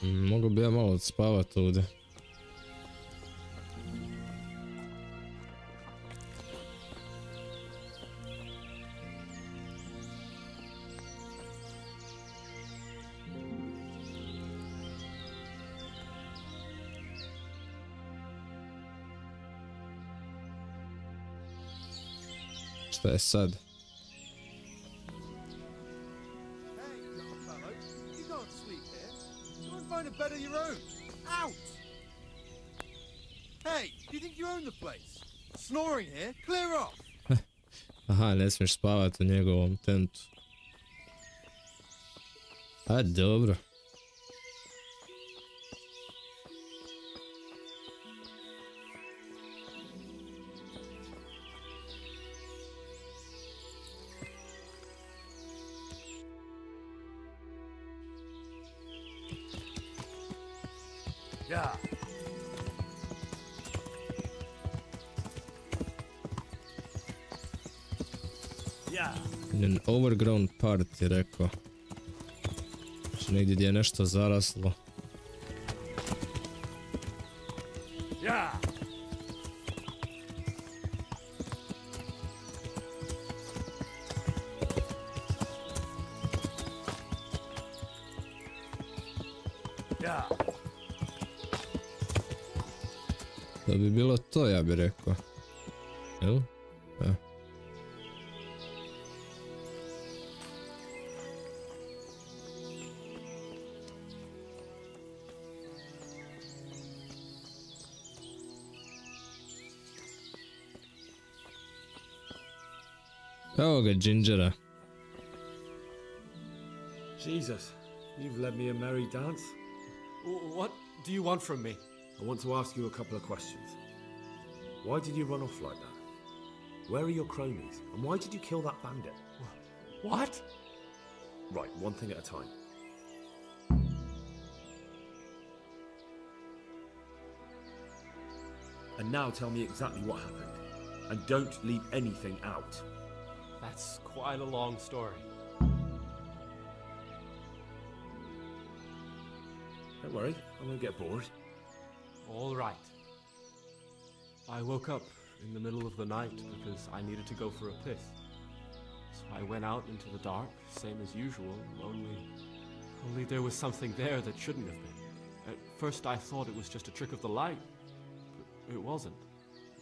Mogu bi ja malo odspavat ovdje. Šta je sad? Find a bed of your own. Out! Hey, do you think you own the place? Snoring here? Clear off! Aha, ne smiješ spavat u njegovom tentu. A dobro. Yeah. Yeah. An overgrown part je rekao. Znači negdje gdje je nešto zaraslo. Yeah. Yeah. Da bi bilo to, ja bi rekao. Jel? Ja. Evo ga, Gingera. Jesus, you've led me a merry dance. What do you want from me? I want to ask you a couple of questions. Why did you run off like that? Where are your cronies? And why did you kill that bandit? What? Right, one thing at a time. And now tell me exactly what happened. And don't leave anything out. That's quite a long story. Don't worry, I won't get bored. All right. I woke up in the middle of the night because I needed to go for a piss. So I went out into the dark, same as usual, only there was something there that shouldn't have been. At first I thought it was just a trick of the light, but it wasn't.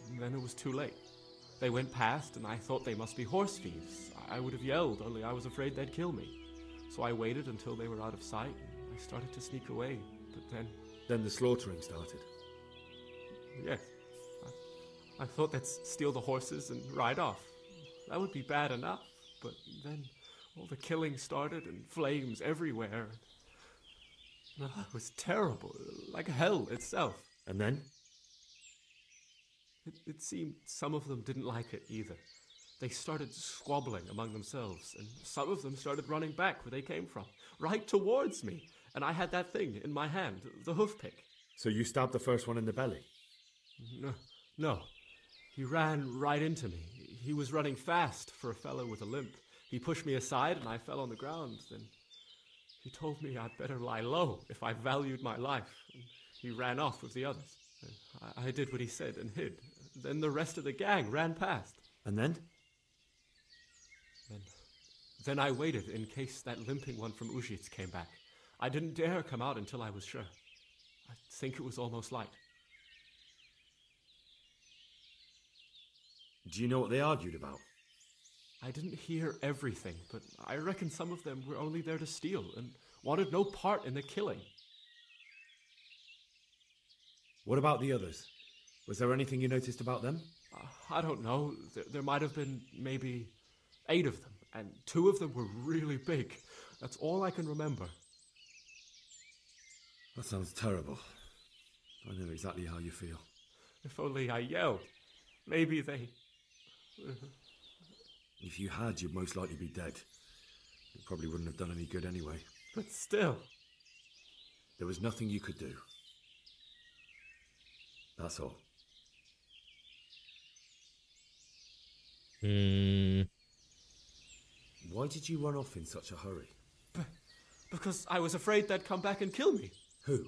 And then it was too late. They went past and I thought they must be horse thieves. I would have yelled, only I was afraid they'd kill me. So I waited until they were out of sight and I started to sneak away, but then... Then the slaughtering started. Yes. I thought they'd steal the horses and ride off. That would be bad enough, but then all the killing started and flames everywhere. It was terrible, like hell itself. And then? It seemed some of them didn't like it either. They started squabbling among themselves, and some of them started running back where they came from, right towards me. And I had that thing in my hand, the hoof pick. So you stabbed the first one in the belly? No. He ran right into me. He was running fast for a fellow with a limp. He pushed me aside and I fell on the ground. Then he told me I'd better lie low if I valued my life. And he ran off with the others. I did what he said and hid. Then the rest of the gang ran past. And then? Then I waited in case that limping one from Ujits came back. I didn't dare come out until I was sure. I think it was almost light. Do you know what they argued about? I didn't hear everything, but I reckon some of them were only there to steal and wanted no part in the killing. What about the others? Was there anything you noticed about them? I don't know. There might have been maybe 8 of them, and 2 of them were really big. That's all I can remember. That sounds terrible. I know exactly how you feel. If only I yelled. Maybe they... If you had, you'd most likely be dead. It probably wouldn't have done any good anyway. But still... There was nothing you could do. That's all. Why did you run off in such a hurry? Because I was afraid they'd come back and kill me. Who?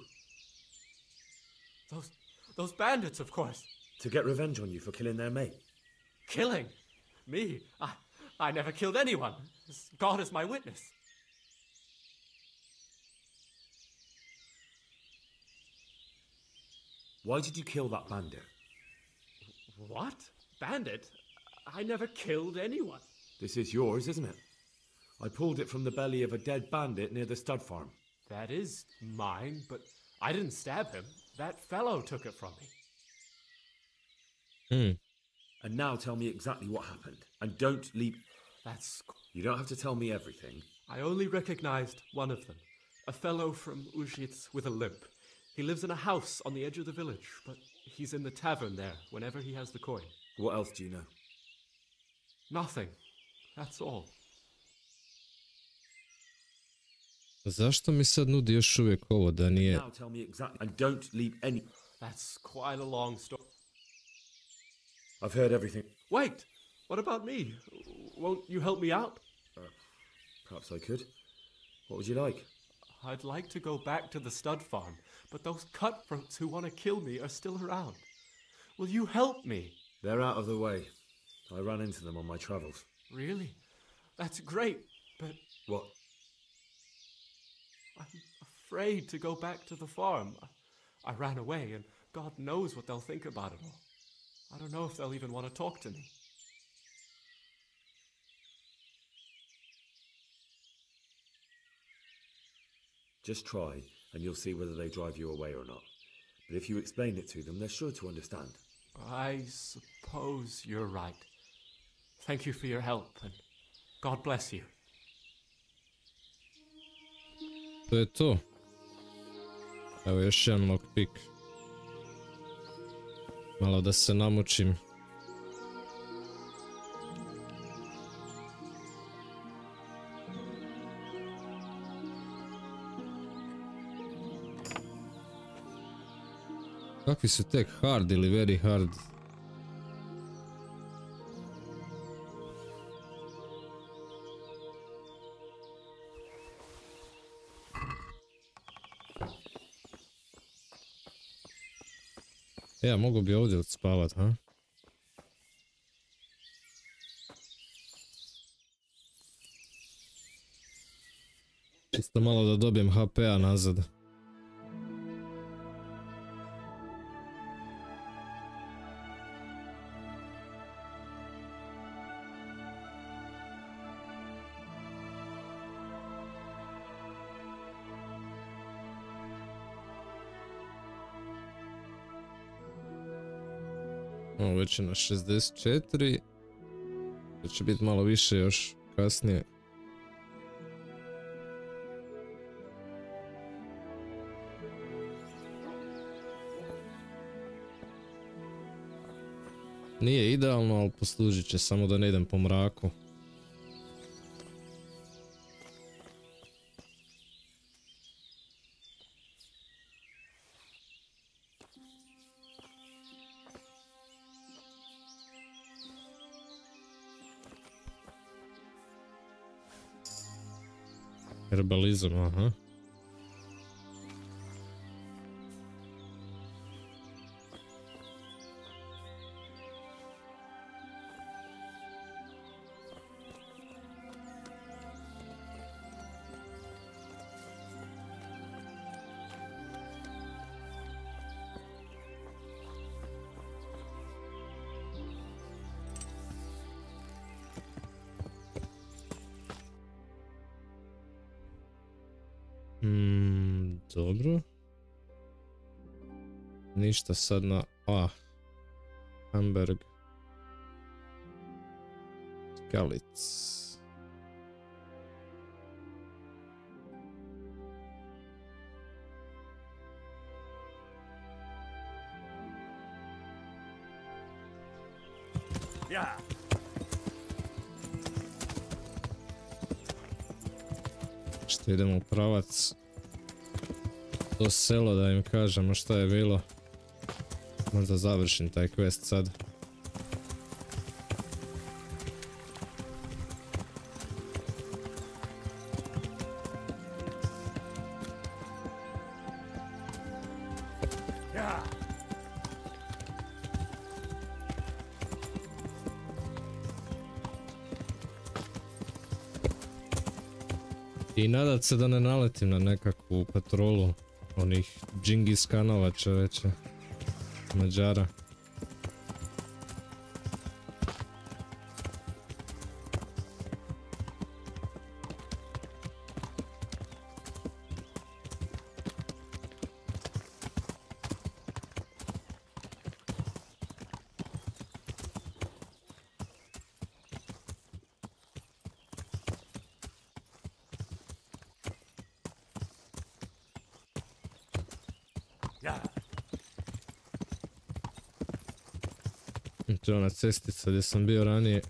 Those bandits, of course. To get revenge on you for killing their mate? Killing? Me? I never killed anyone. God is my witness. Why did you kill that bandit? What? Bandit? I never killed anyone. This is yours, isn't it? I pulled it from the belly of a dead bandit near the stud farm. That is mine, but I didn't stab him. That fellow took it from me. And now tell me exactly what happened. And don't leave... That's... You don't have to tell me everything. I only recognized one of them. A fellow from Ujits with a limp. He lives in a house on the edge of the village, but he's in the tavern there whenever he has the coin. What else do you know? Nothing. That's all. Zašto mi sad nudi još uvijek ovo da nije... Now tell me exactly, and don't leave any... That's quite a long story. I've heard everything. Wait! What about me? Won't you help me out? Perhaps I could. What would you like? I'd like to go back to the stud farm, but those cutthroats who want to kill me are still around. Will you help me? They're out of the way. I ran into them on my travels. Really? That's great, but... What? I'm afraid to go back to the farm. I ran away, and God knows what they'll think about it all. I don't know if they'll even want to talk to me. Just try, and you'll see whether they drive you away or not. But if you explain it to them, they're sure to understand. I suppose you're right. Thank you for your help, and God bless you. To je to. Evo još jedan lockpick. Malo da se namučim. Kakvi su tek hard ili very hard? Ja, mogu bi ovdje odspavat, ha? Čisto malo da dobijem HP-a nazad. Ovo već je na 64. To će biti malo više još kasnije. Nije idealno, ali poslužit će samo da ne idem po mraku. Herbalizam, aha. Dobro. Ništa sad na... Hamburg. Skalic. Ja. Što idemo u pravac to selo da im kažemo šta je bilo. Možda završim taj quest sad. I nadat se da ne naletim na nekakvu patrolu onih Džingis Kanova čoveče, Mađara. To je ona cestica gdje sam bio ranije.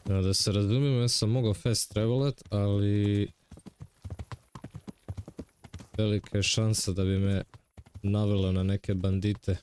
Da se razumijemo, ja sam mogao fast travelat, ali velika je šansa da bi me navelo na neke bandite.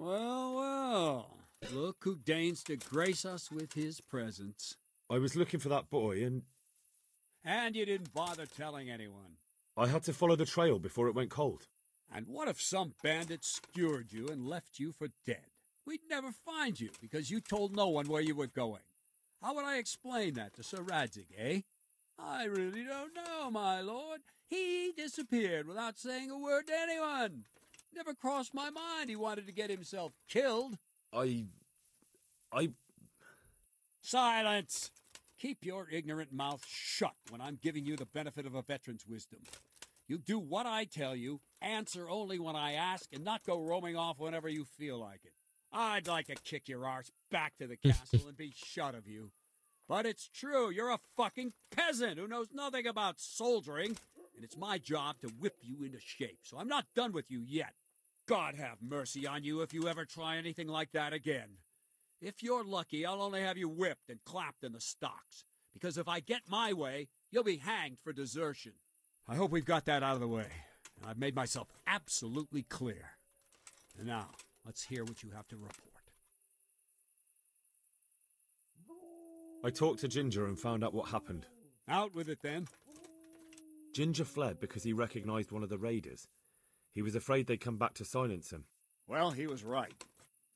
Well, well. Look who deigns to grace us with his presence. I was looking for that boy and... And you didn't bother telling anyone. I had to follow the trail before it went cold. And what if some bandit skewered you and left you for dead? We'd never find you because you told no one where you were going. How would I explain that to Sir Radzig, eh? I really don't know, my lord. He disappeared without saying a word to anyone. Never crossed my mind he wanted to get himself killed. Silence! Keep your ignorant mouth shut when I'm giving you the benefit of a veteran's wisdom. You do what I tell you, answer only when I ask, and not go roaming off whenever you feel like it. I'd like to kick your arse back to the castle and be shut of you. But it's true, you're a fucking peasant who knows nothing about soldiering, and it's my job to whip you into shape, so I'm not done with you yet. God have mercy on you if you ever try anything like that again. If you're lucky, I'll only have you whipped and clapped in the stocks, because if I get my way, you'll be hanged for desertion. I hope we've got that out of the way. I've made myself absolutely clear. And now, let's hear what you have to report. I talked to Ginger and found out what happened. Out with it, then. Ginger fled because he recognized one of the raiders. He was afraid they'd come back to silence him. Well, he was right.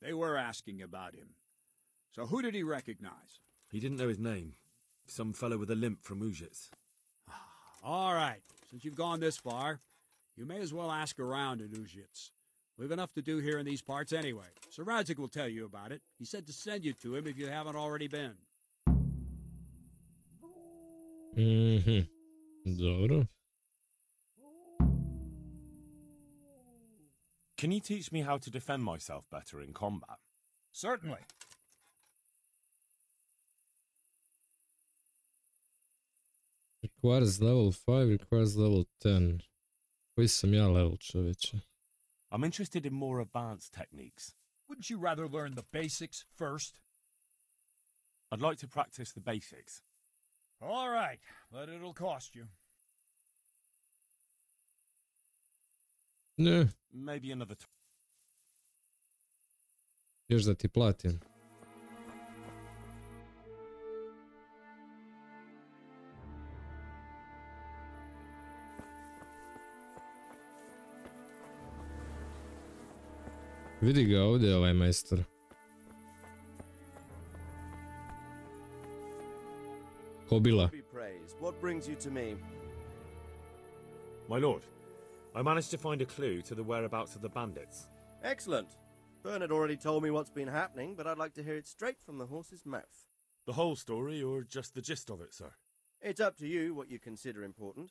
They were asking about him. So who did he recognize? He didn't know his name. Some fellow with a limp from Ujits. All right. Since you've gone this far, you may as well ask around in Ujits. We've enough to do here in these parts anyway. Sir Radzig will tell you about it. He said to send you to him if you haven't already been. Dobro. Can you teach me how to defend myself better in combat? Certainly. Requires level 5, requires level 10. Koji sam ja level, čovječe? I'm interested in more advanced techniques. Wouldn't you rather learn the basics first? I'd like to practice the basics. All right, but it'll cost you. Ne, Maybe another još da ti platim. Vidi ga ovdje ovaj majstor. Kobila. Be praised. What brings you to me? My lord, I managed to find a clue to the whereabouts of the bandits. Excellent. Bernard already told me what's been happening, but I'd like to hear it straight from the horse's mouth. The whole story, or just the gist of it, sir? It's up to you what you consider important.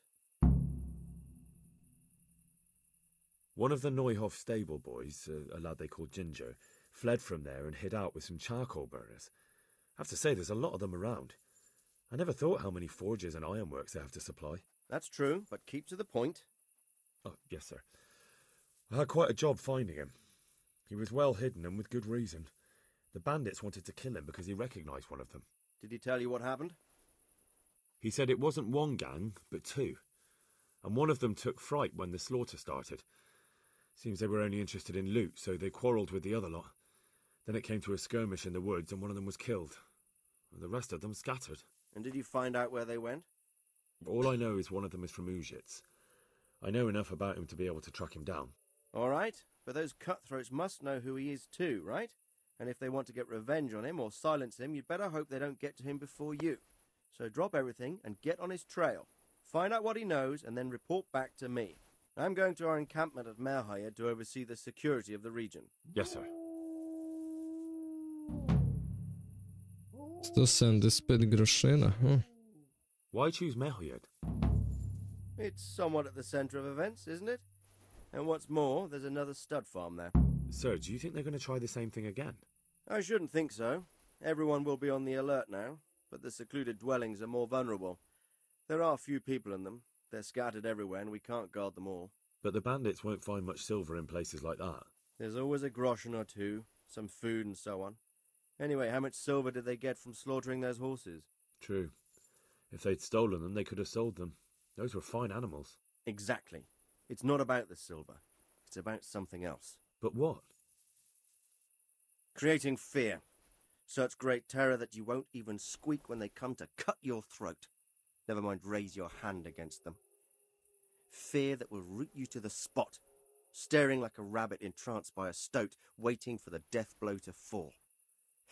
One of the Neuhoff stable boys, a lad they called Ginger, fled from there and hid out with some charcoal burners. I have to say, there's a lot of them around. I never thought how many forges and ironworks they have to supply. That's true, but keep to the point. Oh, yes, sir. I had quite a job finding him. He was well hidden and with good reason. The bandits wanted to kill him because he recognized one of them. Did he tell you what happened? He said it wasn't one gang, but two. And one of them took fright when the slaughter started. Seems they were only interested in loot, so they quarrelled with the other lot. Then it came to a skirmish in the woods and one of them was killed. The rest of them scattered. And did you find out where they went? All I know is one of them is from Uzhitz. I know enough about him to be able to track him down. All right, but those cutthroats must know who he is too, right? And if they want to get revenge on him or silence him, you'd better hope they don't get to him before you. So drop everything and get on his trail. Find out what he knows and then report back to me. I'm going to our encampment at Merhayed to oversee the security of the region. Yes, sir. 175 grošena, huh? Why choose Merhayed? It's somewhat at the centre of events, isn't it? And what's more, there's another stud farm there. Sir, do you think they're going to try the same thing again? I shouldn't think so. Everyone will be on the alert now, but the secluded dwellings are more vulnerable. There are few people in them. They're scattered everywhere and we can't guard them all. But the bandits won't find much silver in places like that. There's always a groschen or two, some food and so on. Anyway, how much silver did they get from slaughtering those horses? True. If they'd stolen them, they could have sold them. Those were fine animals. Exactly. It's not about the silver. It's about something else. But what? Creating fear. Such great terror that you won't even squeak when they come to cut your throat. Never mind raise your hand against them. Fear that will root you to the spot, staring like a rabbit entranced by a stoat, waiting for the death blow to fall.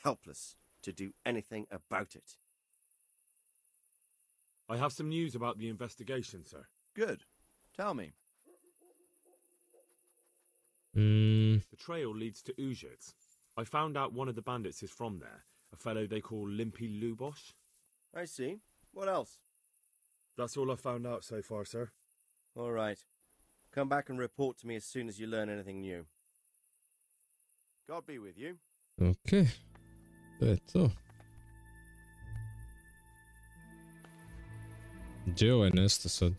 Helpless to do anything about it. I have some news about the investigation, sir. Good. Tell me. The trail leads to Uzhitz. I found out one of the bandits is from there, a fellow they call Limpy Lubosh. I see. What else? That's all I found out so far, sir. All right. Come back and report to me as soon as you learn anything new. God be with you. Ok. To je to. Gdje je ovaj nesto sad?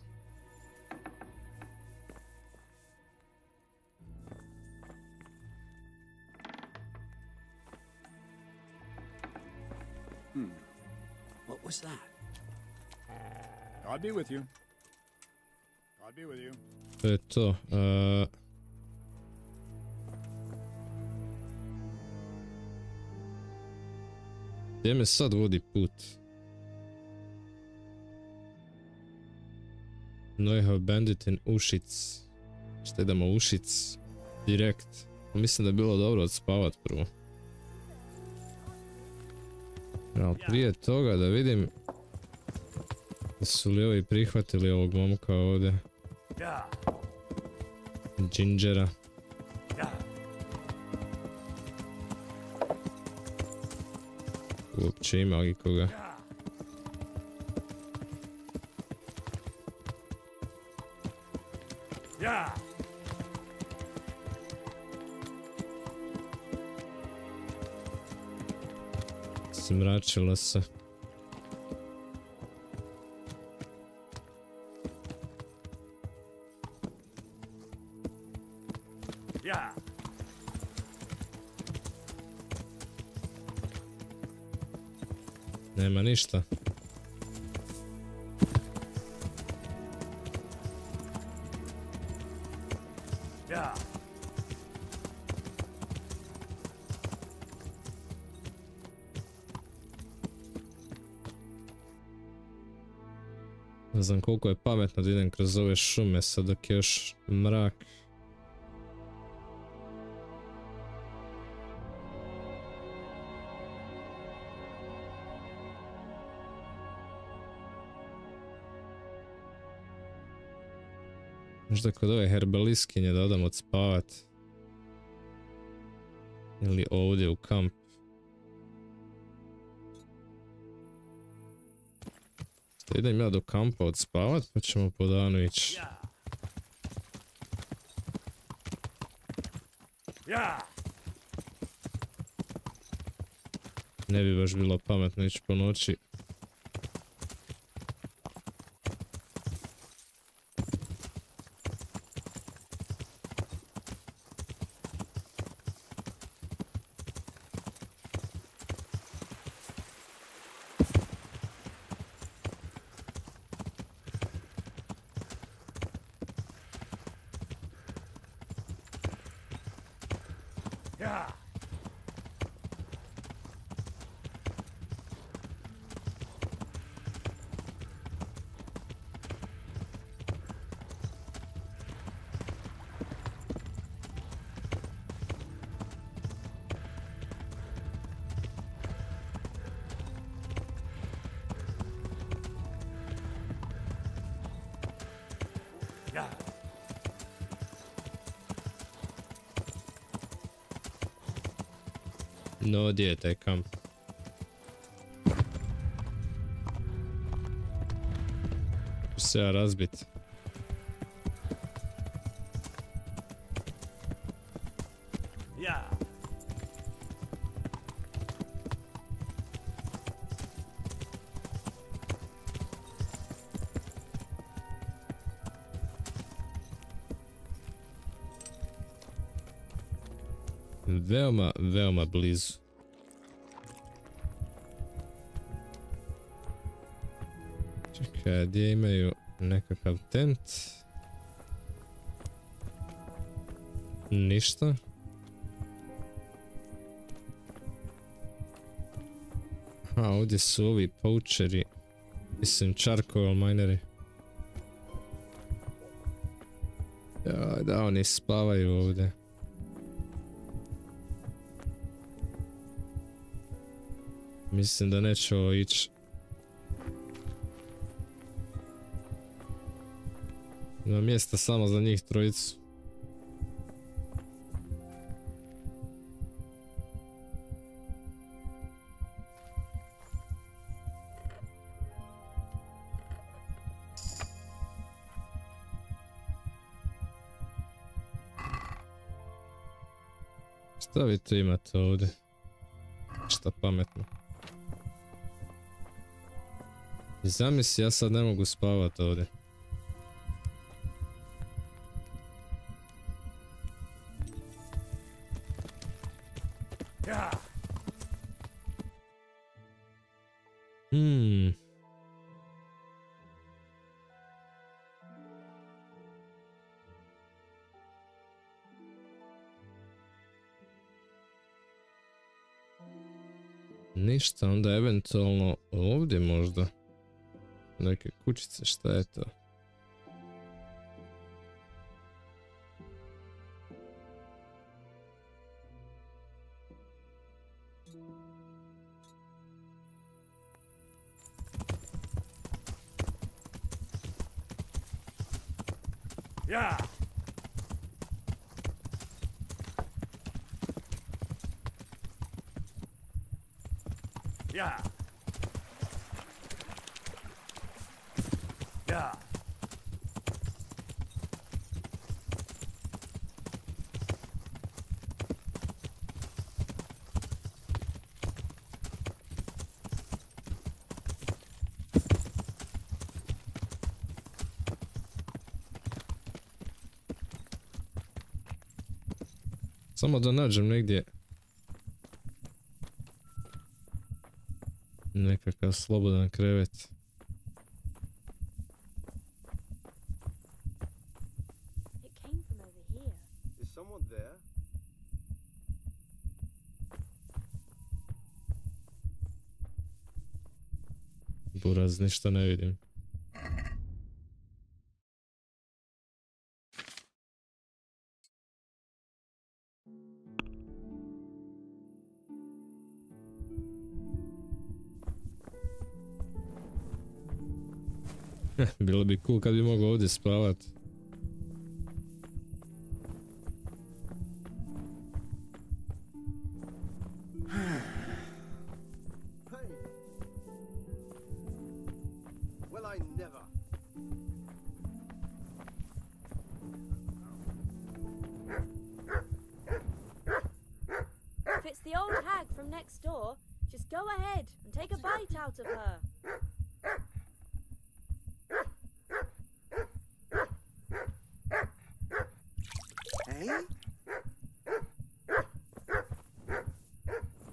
What was that? God be with you. God be with you. To je to. Gdje me sad vodi put? Neuhoff Bandit in Ušic. Šta idemo Ušic? Direkt. Mislim da je bilo dobro odspavat prvo. Ali prije toga da vidim su li ovi prihvatili ovog momka ovdje. Gingera. Uopće ima li koga? Smračilo se. Nema ništa. Ja. Ne znam koliko je pametno da idem kroz ove šume sad dok je još mrak. Možda kod ove herbeliskinje da odam odspavat. Ili ovdje u kamp. Da idem ja do kampa odspavat pa ćemo po danu ići. Ne bi baš bilo pametno ići po noći. No, gdje je taj kamp? Ću se ja razbit. Veoma blizu. Čekaj, gdje imaju nekakav tent? Ništa. Aha, ovdje su ovi poucheri. Mislim, charcoal mineri. Ja, da, oni spavaju ovdje. Mislim da neće ovo ići. Ima mjesta samo za njih trojicu. Šta vi to imate ovdje? Šta pametno? I zamisli, ja sad ne mogu spavat ovdje. Ništa, onda eventualno ovdje možda. Neke kućice, šta je to? Ja! Ja! Ja! Samo da nađem negdje Nekakav slobodan krevet. It came from over here. Is someone there? Buraz, ništa ne vidim. Bilo bi cool kad bi mogao ovdje spavat. Well, I never. If it's the old hag from next door, just go ahead and take a bite out of her.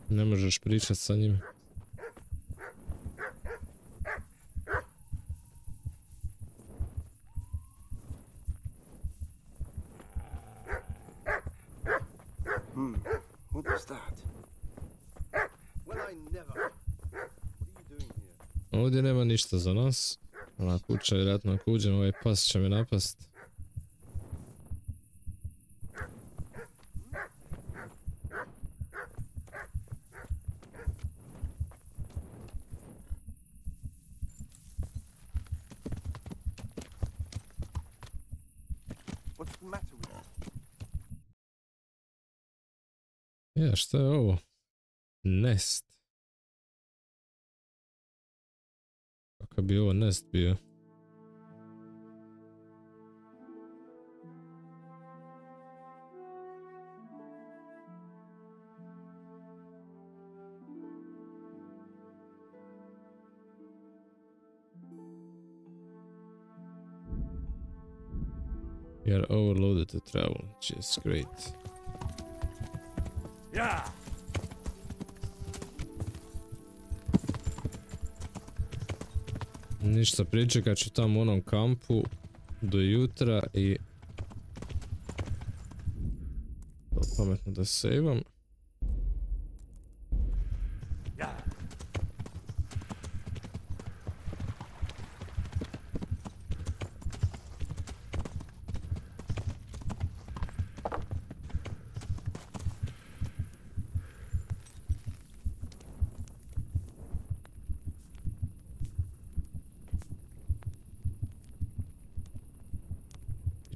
Ne možeš pričat sa njim. What was that? Well, I never. What are you doing here? Ovdje nema ništa za nas. Ona kuća, vjerojatno ako uđem, ovaj pas će me napast. What's the matter with you? Ja, šta je ovo? Nest. Kakav bi ovo nest bio? We are overloaded to travel, which is great. Yeah. Ništa, pričekat ću tamo u onom kampu do jutra i pametno da sejvam.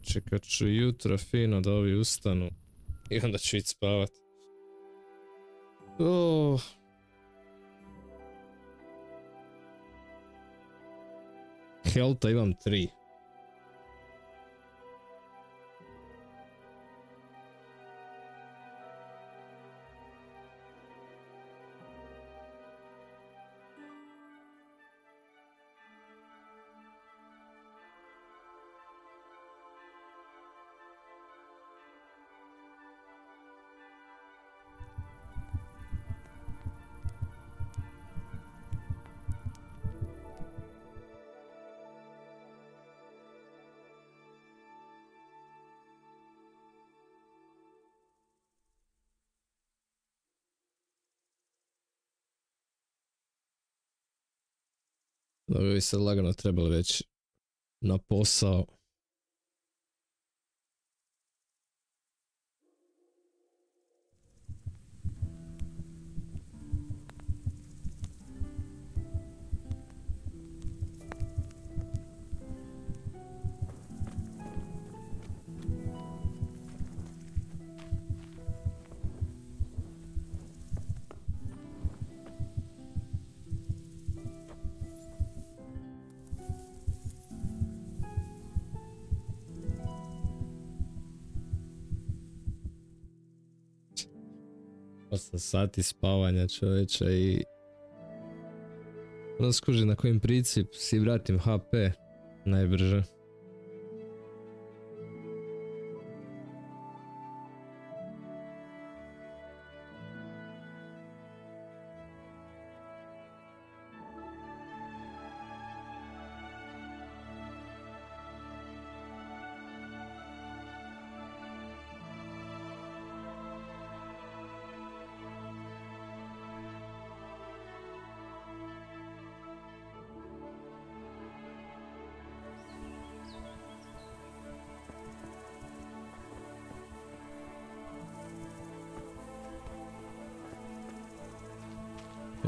Čekat ću jutro fino da ovi ustanu i onda ću ići spavat. Helta imam 3. Da bi sad lagano trebali već na posao. Osam sati spavanja, čovječe, i onda skuži na kojim princip si vratim HP najbrže.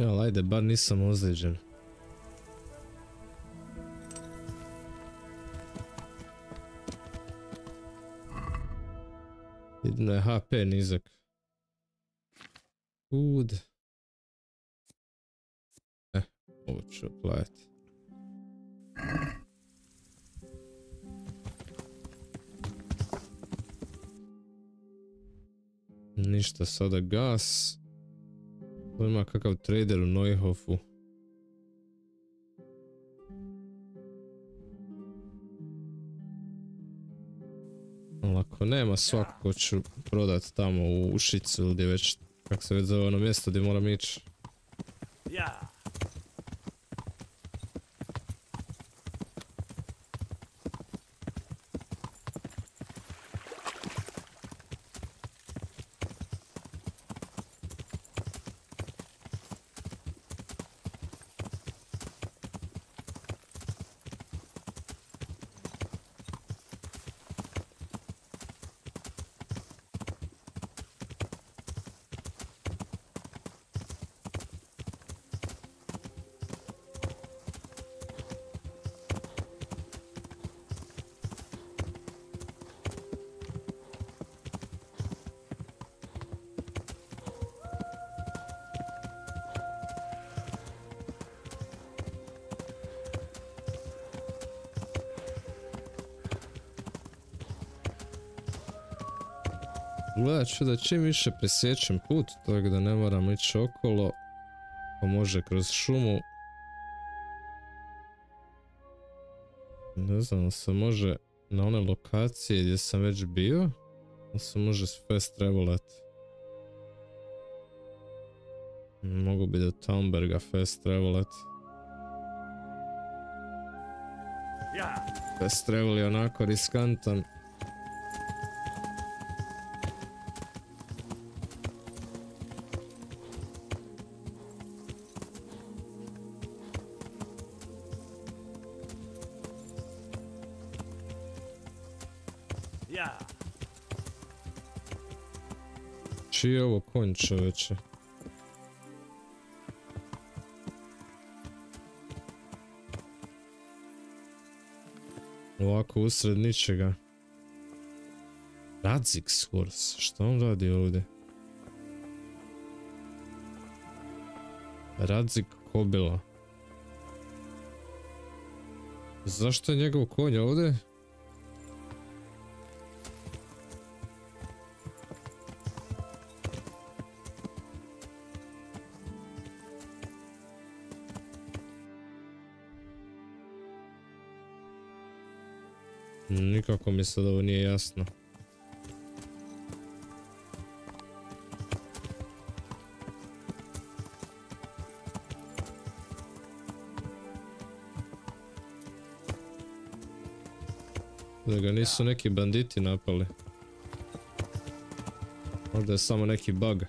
Jel, ajde, bar nisam ozlijeđen. Jedino je HP nizak. Food. Ovo ću oplaviti. Ništa, sada gas. To ima kakav trader u Neuhofu. Ali ako nema, svakako ću prodat tamo u Ušicu ili gdje već, kako se već zove ono mjesto gdje moram ići. Gledat ću da čim više presjećem put, tako da ne moram ići okolo, pa može kroz šumu. Ne znam, da se može na one lokacije gdje sam već bio, da se može fast travelat. Mogu bi do Taumberga fast travelat. Fast travel je onako riskantan. Čiji je ovo konj, čoveče? Ovako usred ničega. Radzik's horse, šta on radi ovdje? Radzik kobila. Zašto je njegov konj ovdje? Nikako mi sad ovo nije jasno. Da ga nisu neki banditi napali. Možda je samo neki bug.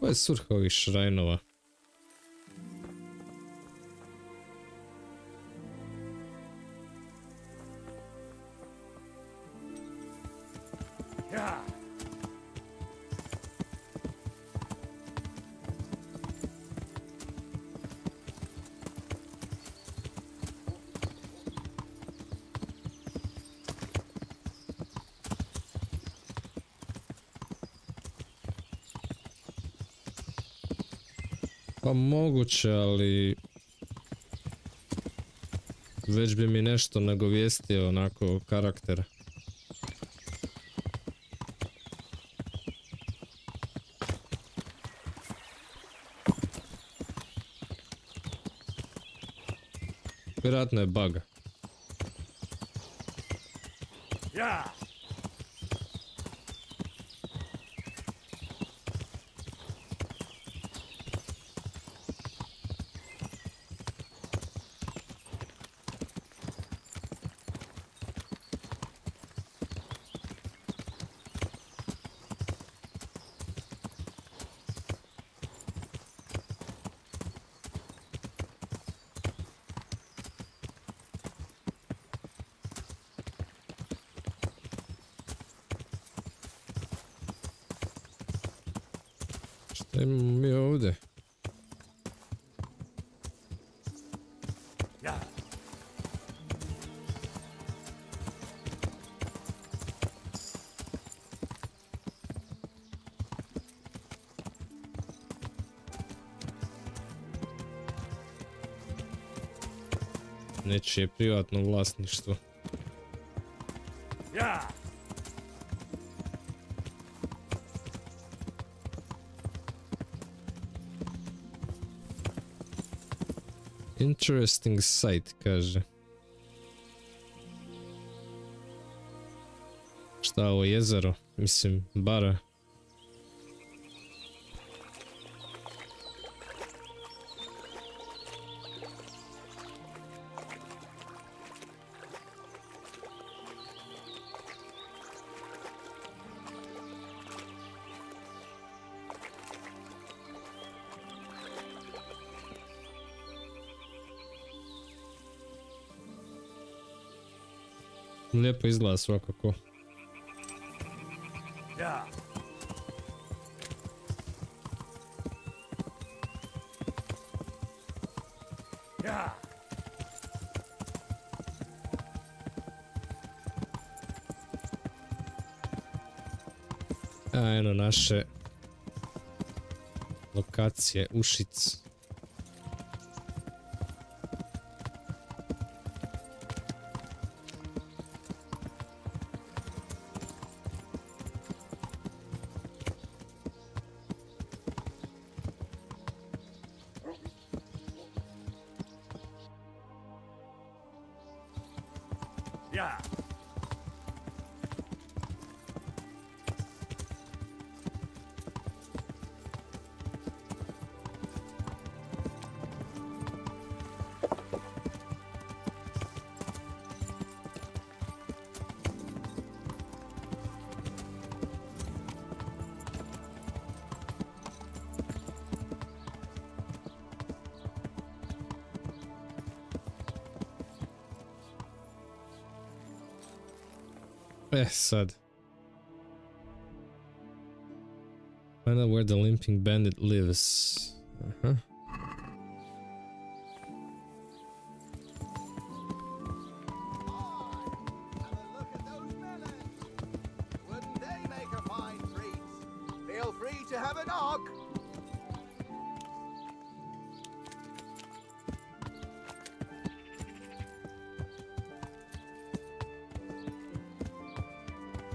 Koja je svrha ovih šrajnova? Pa moguće, ali već bi mi nešto nagovijestio onako karakter. Vjerojatno je bug. Idemo mi ovdje. Nečije privatno vlasništvo. Interesting sight, kaže. Šta ovo jezero? Mislim, bara. Lijepo izgleda svakako. A eno naše lokacije, Ušic. Sad. Find out where the limping bandit lives. Wouldn't they make a fine treat? Feel free to have a knock.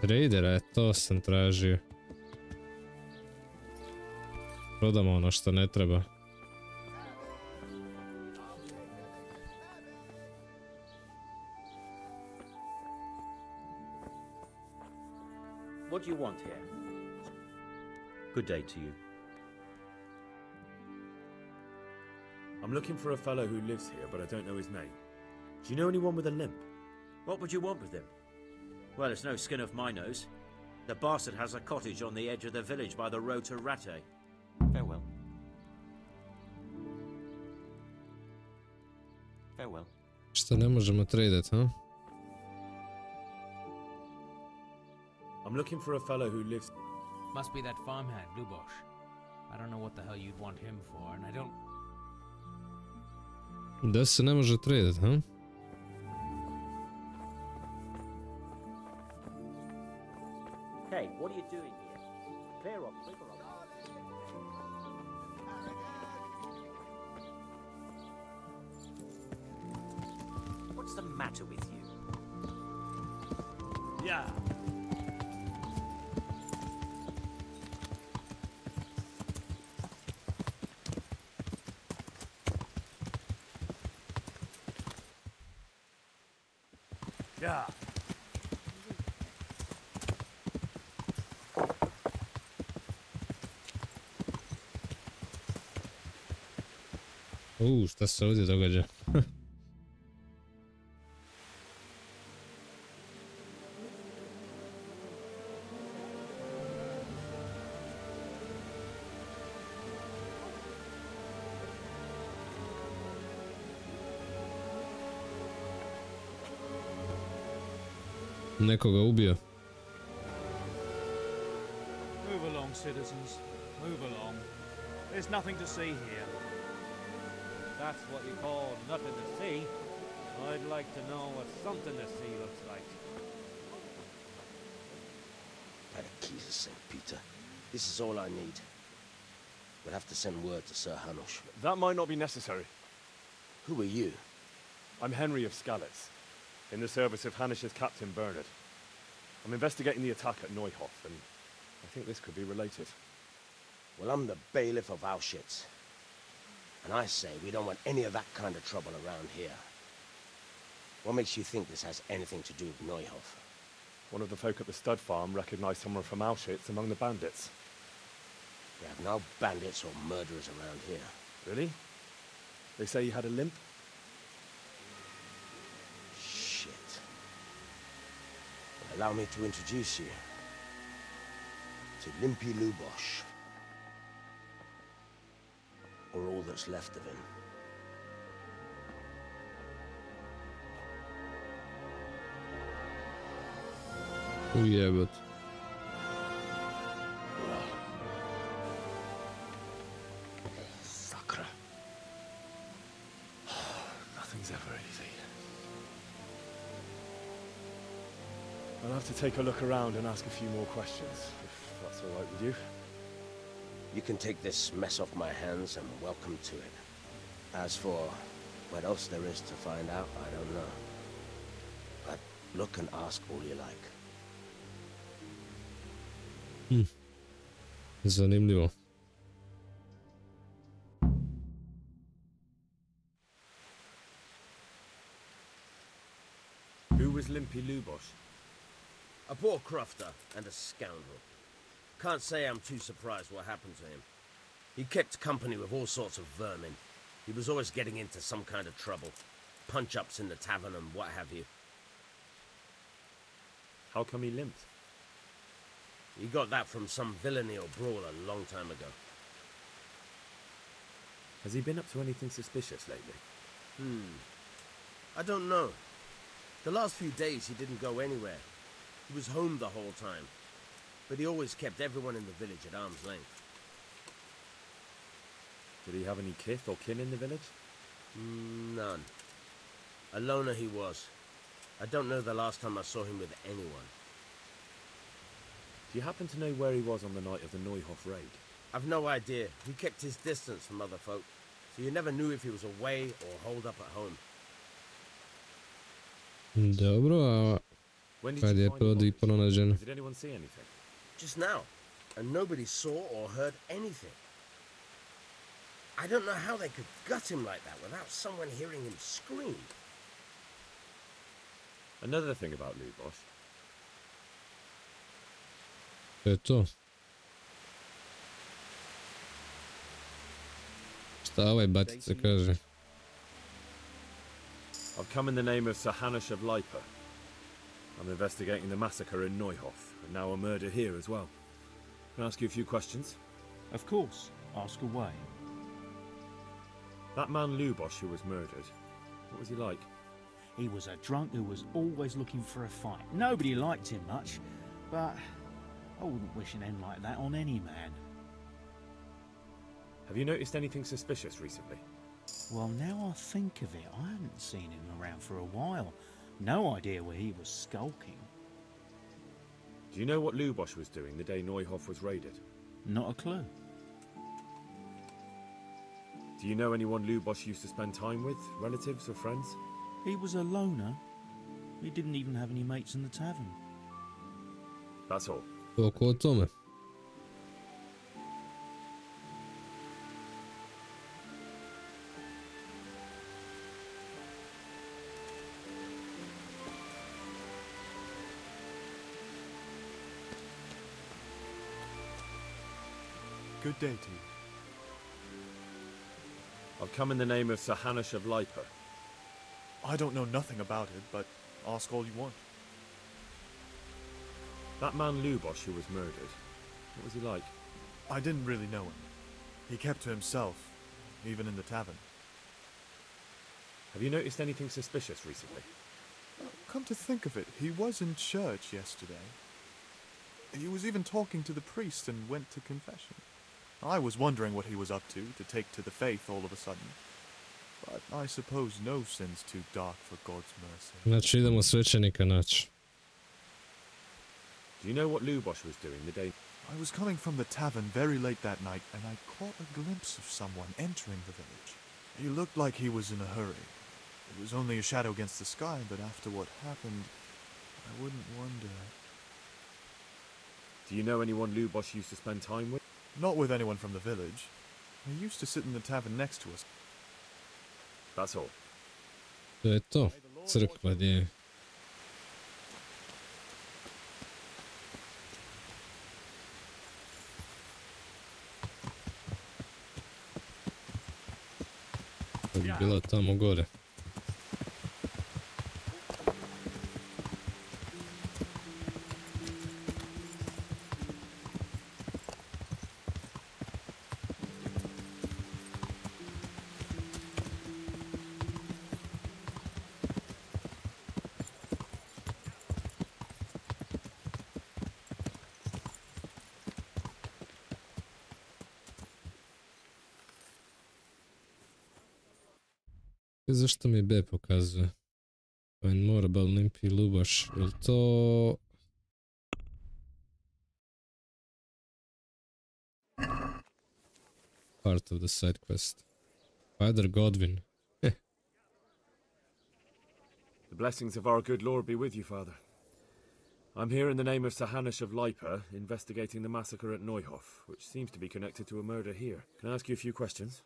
Tradera, to sam tražio. Prodamo ono što ne treba. What do you want here? Good day to you. I'm looking for a fellow who lives here, but I don't know his name. Do you know anyone with a limp? What would you want with him? Well, it's no skin off my nose. The bastard has a cottage on the edge of the village by the road to Ratte. Farewell. Farewell. Što ne možemo tradat, huh? I'm looking for a fellow who lives... Must be that farmhand, Lubosh. I don't know what the hell you'd want him for, and I don't... Da se ne može tradat, huh? Hey, what are you doing here? Clear off, clear off. What's the matter with you? Yeah. Yeah. Šta se ovdje događa? Nekoga ubio. Move along, citizens. Move along. There's nothing to see here. If that's what you call nothing to see, I'd like to know what something to see looks like. By the keys of St. Peter, this is all I need. We'll have to send word to Sir Hanush. That might not be necessary. Who are you? I'm Henry of Skalitz, in the service of Hanush's Captain Bernard. I'm investigating the attack at Neuhof, and I think this could be related. Well, I'm the bailiff of Auschwitz. And I say we don't want any of that kind of trouble around here. What makes you think this has anything to do with Neuhof? One of the folk at the stud farm recognized someone from Auschwitz among the bandits. We have no bandits or murderers around here. Really? They say he had a limp? Shit. Well, allow me to introduce you to Limpy Lubosh. Or all that's left of him. Oh yeah, but... Sakra. Nothing's ever easy. I'll have to take a look around and ask a few more questions, if that's all right with you. You can take this mess off my hands and welcome to it. As for what else there is to find out, I don't know. But look and ask all you like. Zanimljivo. Who was Limpy Lubosh? A poor crofter and a scoundrel. Can't say I'm too surprised what happened to him. He kept company with all sorts of vermin. He was always getting into some kind of trouble. Punch-ups in the tavern and what have you. How come he limped? He got that from some villainy or brawl a long time ago. Has he been up to anything suspicious lately? I don't know. The last few days he didn't go anywhere. He was home the whole time. But he always kept everyone in the village at arm's length. Did he have any kith or kin in the village? None. A loner he was. I don't know the last time I saw him with anyone. Do you happen to know where he was on the night of the Neuhof raid? I've no idea. He kept his distance from other folk, so you never knew if he was away or holed up at home. Dobro, a kad je prodi pronađen? Did anyone see anything? Just now, and nobody saw or heard anything. I don't know how they could gut him like that without someone hearing him scream. Another thing about Lubosh. To je to. Šta ovaj batica kaže? I've come in the name of Sir Hanush of Lipa. I'm investigating the massacre in Neuhof, and now a murder here as well. Can I ask you a few questions? Of course. Ask away. That man Lubosh who was murdered, what was he like? He was a drunk who was always looking for a fight. Nobody liked him much, but I wouldn't wish an end like that on any man. Have you noticed anything suspicious recently? Well, now I think of it, I haven't seen him around for a while. No idea where he was skulking. Do you know what Lubosh was doing the day Neuhof was raided? Not a clue. Do you know anyone Lubosh used to spend time with? Relatives or friends? He was a loner. He didn't even have any mates in the tavern. That's all. Toliko o tome. Good day to you. I've come in the name of Sir Hanush of Lipa. I don't know nothing about it, but ask all you want. That man Lubosh who was murdered, what was he like? I didn't really know him. He kept to himself, even in the tavern. Have you noticed anything suspicious recently? Come to think of it, he was in church yesterday. He was even talking to the priest and went to confession. I was wondering what he was up to take to the faith all of a sudden. But I suppose no sin's too dark for God's mercy. Znači idemo svećenika naći. Do you know what Lubosh was doing the day? I was coming from the tavern very late that night, and I caught a glimpse of someone entering the village. He looked like he was in a hurry. It was only a shadow against the sky, but after what happened, I wouldn't wonder. Do you know anyone Lubosh used to spend time with? Not with anyone from the village. He used to sit in the tavern next to us. That's all. To je to. Crkva gdje je. To bi bila tamo gore. Zašto mi B pokazuje? Find more about Limpy Lubosh. Jel to... part of the side quest. Father Godwin. The blessings of our good Lord be with you, Father. I'm here in the name of Sir Hanush of Lipa, investigating the massacre at Neuhof, which seems to be connected to a murder here. Can I ask you a few questions?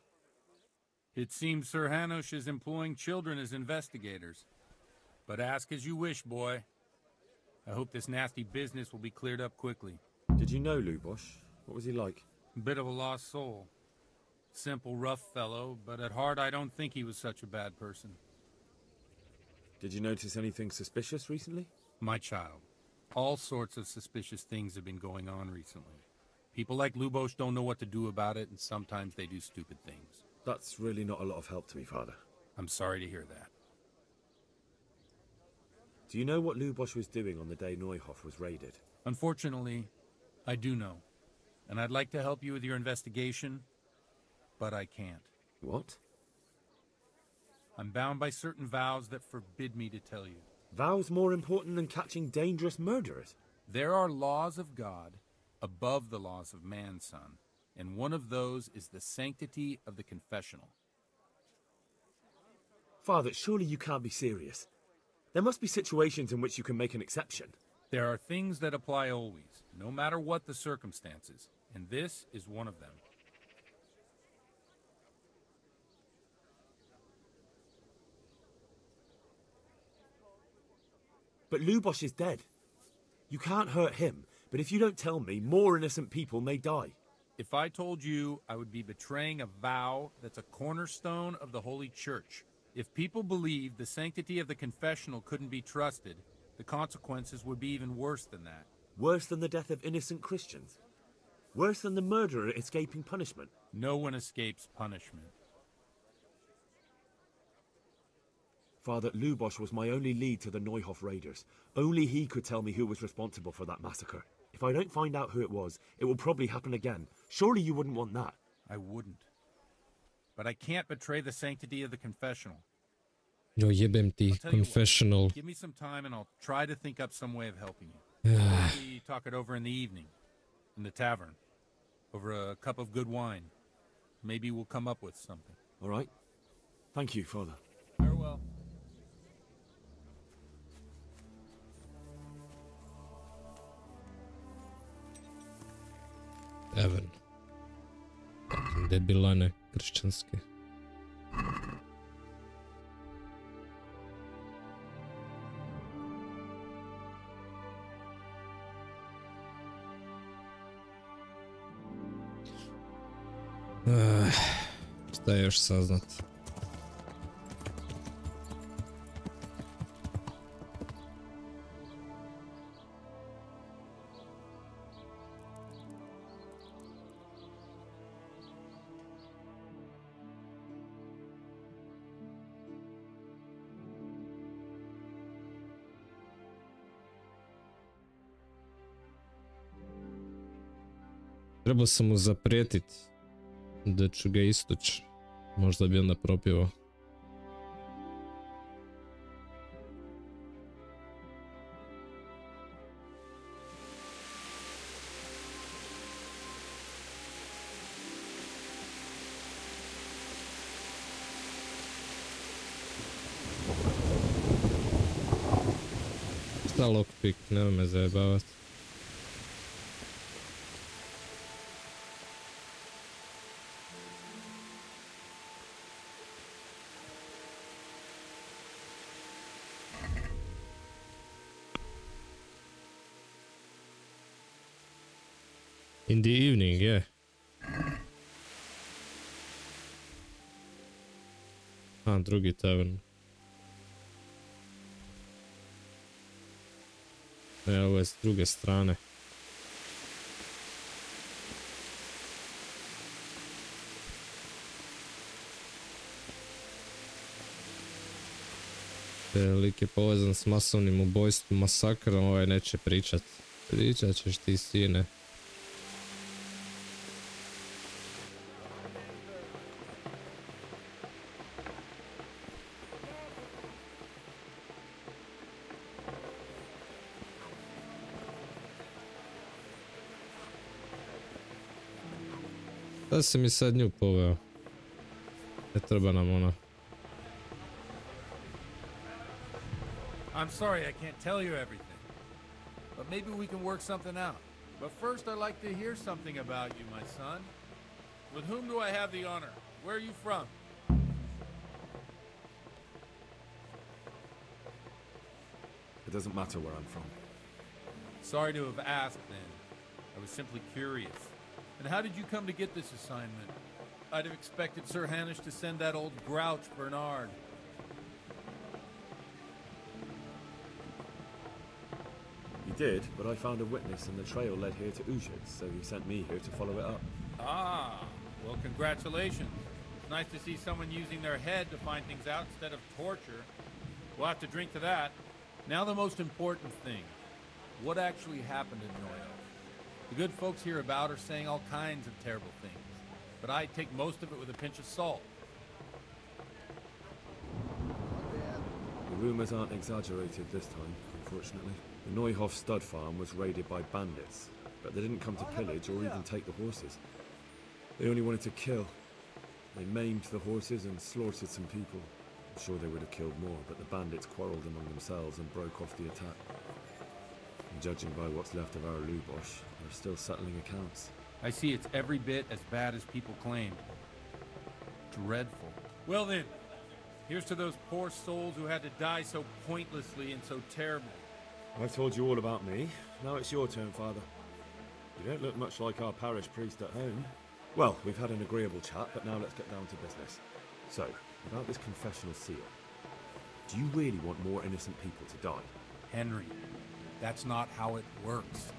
It seems Sir Hanush is employing children as investigators. But ask as you wish, boy. I hope this nasty business will be cleared up quickly. Did you know Lubosh? What was he like? A bit of a lost soul. Simple, rough fellow, but at heart I don't think he was such a bad person. Did you notice anything suspicious recently? My child, all sorts of suspicious things have been going on recently. People like Lubosh don't know what to do about it, and sometimes they do stupid things. That's really not a lot of help to me, Father. I'm sorry to hear that. Do you know what Lubosh was doing on the day Neuhof was raided? Unfortunately, I do know. And I'd like to help you with your investigation, but I can't. What? I'm bound by certain vows that forbid me to tell you. Vows more important than catching dangerous murderers? There are laws of God above the laws of man, son. And one of those is the sanctity of the confessional. Father, surely you can't be serious. There must be situations in which you can make an exception. There are things that apply always, no matter what the circumstances, and this is one of them. But Lubosh is dead. You can't hurt him, but if you don't tell me, more innocent people may die. If I told you, I would be betraying a vow that's a cornerstone of the Holy Church. If people believed the sanctity of the confessional couldn't be trusted, the consequences would be even worse than that. Worse than the death of innocent Christians? Worse than the murderer escaping punishment? No one escapes punishment. Father, Lubosh was my only lead to the Neuhof raiders. Only he could tell me who was responsible for that massacre. If I don't find out who it was, it will probably happen again. Surely you wouldn't want that. I wouldn't. But I can't betray the sanctity of the confessional. Jo jebem ti, confessional. Give me some time and I'll try to think up some way of helping you. Maybe talk it over in the evening, in the tavern, over a cup of good wine. Maybe we'll come up with something. All right. Thank you, Father. Farewell. Evan. Debilane kršćanske. Šta je još saznat? Trebao sam mu zaprijetit da ću ga istuć. Možda bi onda propjevao. Šta lockpick, nema me zajebavat. In the evening, yeah. A, drugi tavern. Ne, ovo je s druge strane. Lik je povezan s masovnim ubojstvom, masakrom, ovaj neće pričat. Pričat ćeš ti, sine. Da si mi sad nju poveo. Ne treba nam ona. I'm sorry I can't tell you everything, but maybe we can work something out. But first I'd like to hear something about you, my son. With whom do I have the honor? Where are you from? It doesn't matter where I'm from. Sorry to have asked then. I was simply curious. And how did you come to get this assignment? I'd have expected Sir Hanish to send that old grouch Bernard. He did, but I found a witness and the trail led here to Ujits, so he sent me here to follow it up. Ah, well, congratulations. It's nice to see someone using their head to find things out instead of torture. We'll have to drink to that. Now the most important thing. What actually happened in Noyo? The good folks hereabout are saying all kinds of terrible things, but I take most of it with a pinch of salt. The rumors aren't exaggerated this time, unfortunately. The Neuhoff stud farm was raided by bandits, but they didn't come to pillage or even take the horses. They only wanted to kill. They maimed the horses and slaughtered some people. I'm sure they would have killed more, but the bandits quarreled among themselves and broke off the attack. And judging by what's left of our Lubosh, they're still settling accounts. I see it's every bit as bad as people claimed. Dreadful. Well then, here's to those poor souls who had to die so pointlessly and so terribly. I've told you all about me. Now it's your turn, Father. You don't look much like our parish priest at home. Well, we've had an agreeable chat, but now let's get down to business. So, about this confessional seal. Do you really want more innocent people to die? Henry, that's not how it works.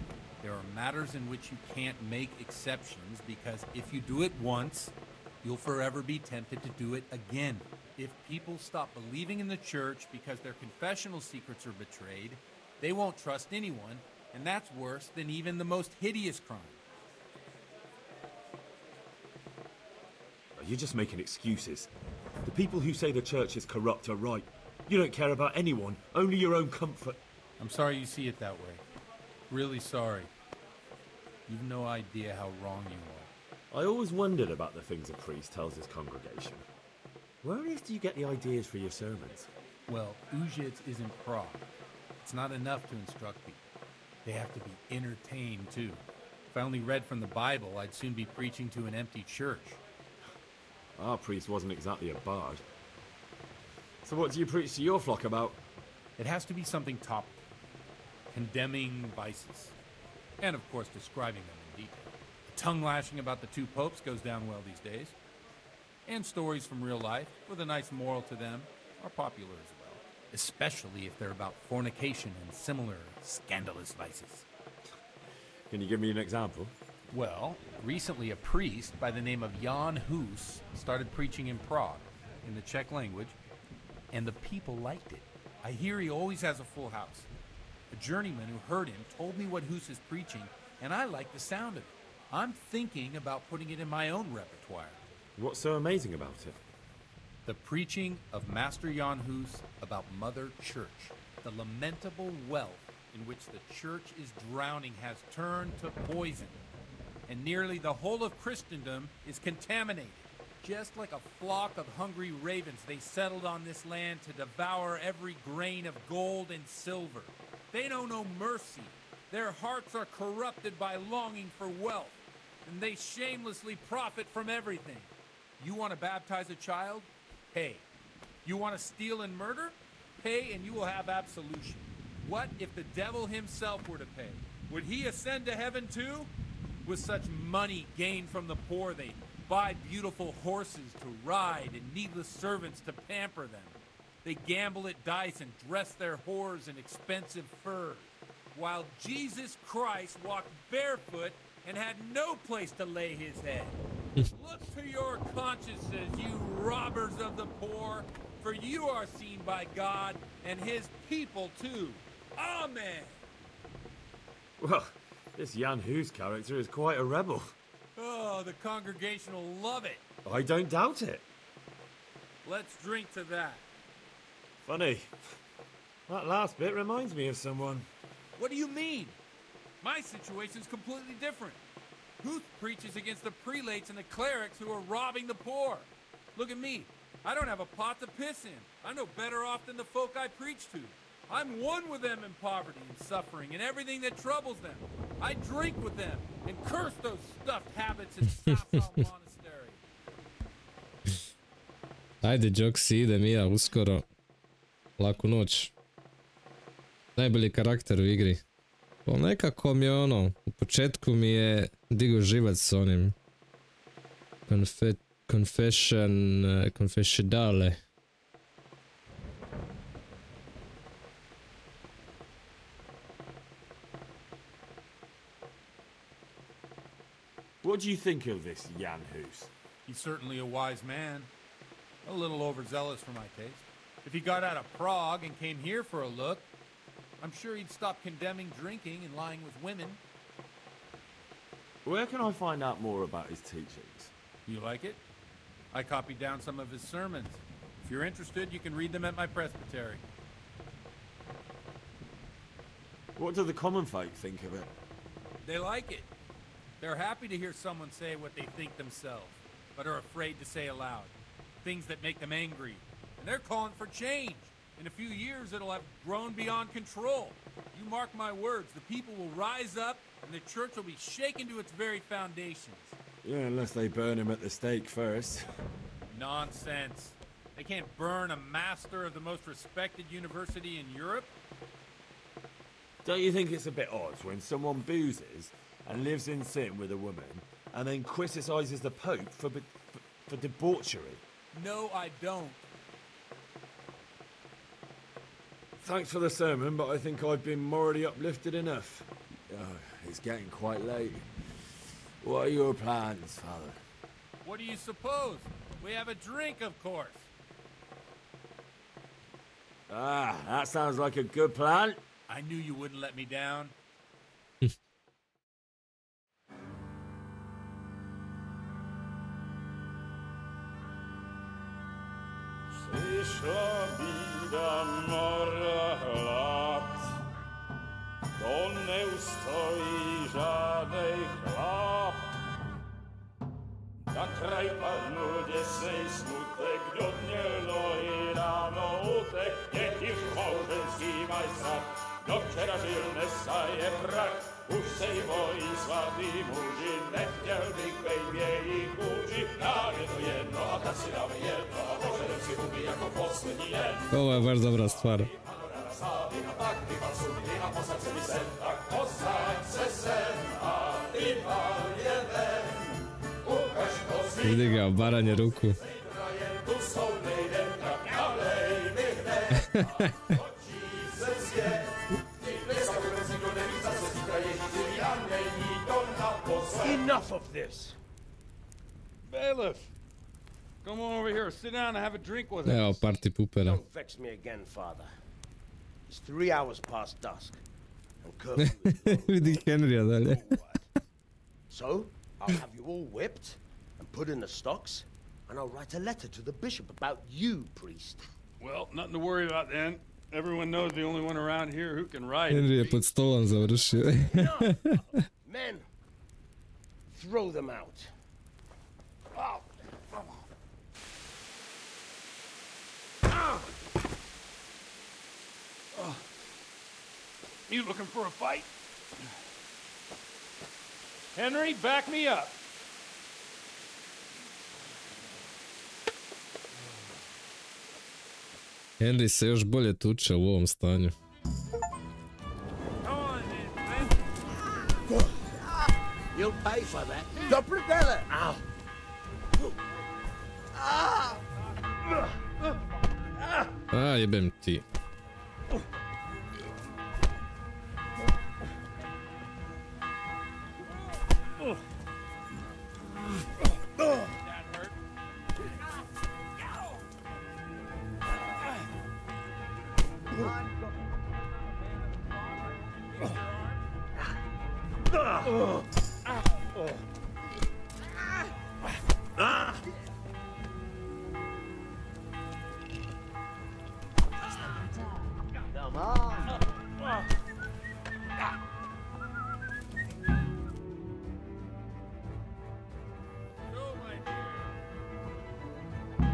There are matters in which you can't make exceptions because if you do it once, you'll forever be tempted to do it again. If people stop believing in the church because their confessional secrets are betrayed, they won't trust anyone, and that's worse than even the most hideous crime. You're just making excuses. The people who say the church is corrupt are right. You don't care about anyone, only your own comfort. I'm sorry you see it that way. Really sorry. You've no idea how wrong you are. I always wondered about the things a priest tells his congregation. Where on earth do you get the ideas for your sermons? Well, Ujits isn't Prague. It's not enough to instruct people. They have to be entertained, too. If I only read from the Bible, I'd soon be preaching to an empty church. Our priest wasn't exactly a bard. So what do you preach to your flock about? It has to be something topical. Condemning vices. And, of course, describing them in detail. The tongue-lashing about the two popes goes down well these days. And stories from real life, with a nice moral to them, are popular as well. Especially if they're about fornication and similar scandalous vices. Can you give me an example? Well, recently a priest by the name of Jan Hus started preaching in Prague, in the Czech language, and the people liked it. I hear he always has a full house. A journeyman who heard him told me what Hus is preaching, and I like the sound of it. I'm thinking about putting it in my own repertoire. What's so amazing about it? The preaching of Master Jan Hus about Mother Church. The lamentable wealth in which the church is drowning has turned to poison. And nearly the whole of Christendom is contaminated. Just like a flock of hungry ravens, they settled on this land to devour every grain of gold and silver. They know no mercy. Their hearts are corrupted by longing for wealth, and they shamelessly profit from everything. You want to baptize a child? Pay. You want to steal and murder? Pay and you will have absolution. What if the devil himself were to pay? Would he ascend to heaven too? With such money gained from the poor, they buy beautiful horses to ride and needless servants to pamper them. They gamble at dice and dress their whores in expensive furs, while Jesus Christ walked barefoot and had no place to lay his head. Look to your consciences, you robbers of the poor, for you are seen by God and his people too. Amen. Well, this Jan Hus character is quite a rebel. Oh, the congregation will love it. I don't doubt it. Let's drink to that. Funny. That last bit reminds me of someone. What do you mean? My situation's completely different. Huth preaches against the prelates and the clerics who are robbing the poor. Look at me. I don't have a pot to piss in. I'm no better off than the folk I preach to. I'm one with them in poverty and suffering and everything that troubles them. I drink with them and curse those stuffed habits in Safal Monastery. Ajde, Joksi, idem i ja uskoro. Laku noć. Najbolji karakter u igri. Po nekako mi je ono, u početku mi je digao živac s onim Confessionale. What do you think of this Jan Hus? He's certainly a wise man. A little overzealous for my taste. If he got out of Prague and came here for a look, I'm sure he'd stop condemning drinking and lying with women. Where can I find out more about his teachings? You like it? I copied down some of his sermons. If you're interested, you can read them at my presbytery. What do the common folk think of it? They like it. They're happy to hear someone say what they think themselves, but are afraid to say aloud. Things that make them angry. And they're calling for change. In a few years, it'll have grown beyond control. You mark my words, the people will rise up, and the church will be shaken to its very foundations. Yeah, unless they burn him at the stake first. Nonsense. They can't burn a master of the most respected university in Europe? Don't you think it's a bit odd when someone boozes and lives in sin with a woman and then criticizes the Pope for debauchery? No, I don't. Thanks for the sermon, but I think I've been morally uplifted enough. Oh, it's getting quite late. What are your plans, Father? What do you suppose? We have a drink, of course. Ah, that sounds like a good plan. I knew you wouldn't let me down. Przyszła bida mora lat, to nie ustoi żadnej chlap. Na kraj padną dziesnej smutek, do dnielo i rano utek, niech już małżeński majsat, do wczera żylne staje prak. Už sej bojí svatý muži, nechtěl bych bejbě jich učit. Nám je to jedno a tak si dáme jedno a požerem si huby jako poslední den. Ovo je baš dobra stvar. A tak vypal sudy a posaď se mi sem, tak posaď se sem a vypal je ven. Ukaž to svým, Digao baranje ruku. tu jsou nejdem, tak nalej mi hned. A očí se zje. Enough of this! Bailiff! Come on over here, sit down and have a drink with us. Evo party pupera. Don't vex me again, Father. It's 3 hours past dusk. And curfew is Vidi Henrya dalje. So, I'll have you all whipped and put in the stocks, and I'll write a letter to the bishop about you, priest. Well, nothing to worry about then. Everyone knows the only one around here who can ride. Henry je pod stolom završio. Men, throw them out. Oh. You looking for a fight? Henry, back me up. Henry se još bolje tuče u ovom stanju. You'll pay for that. Dobrodele! Ow! A jebem ti.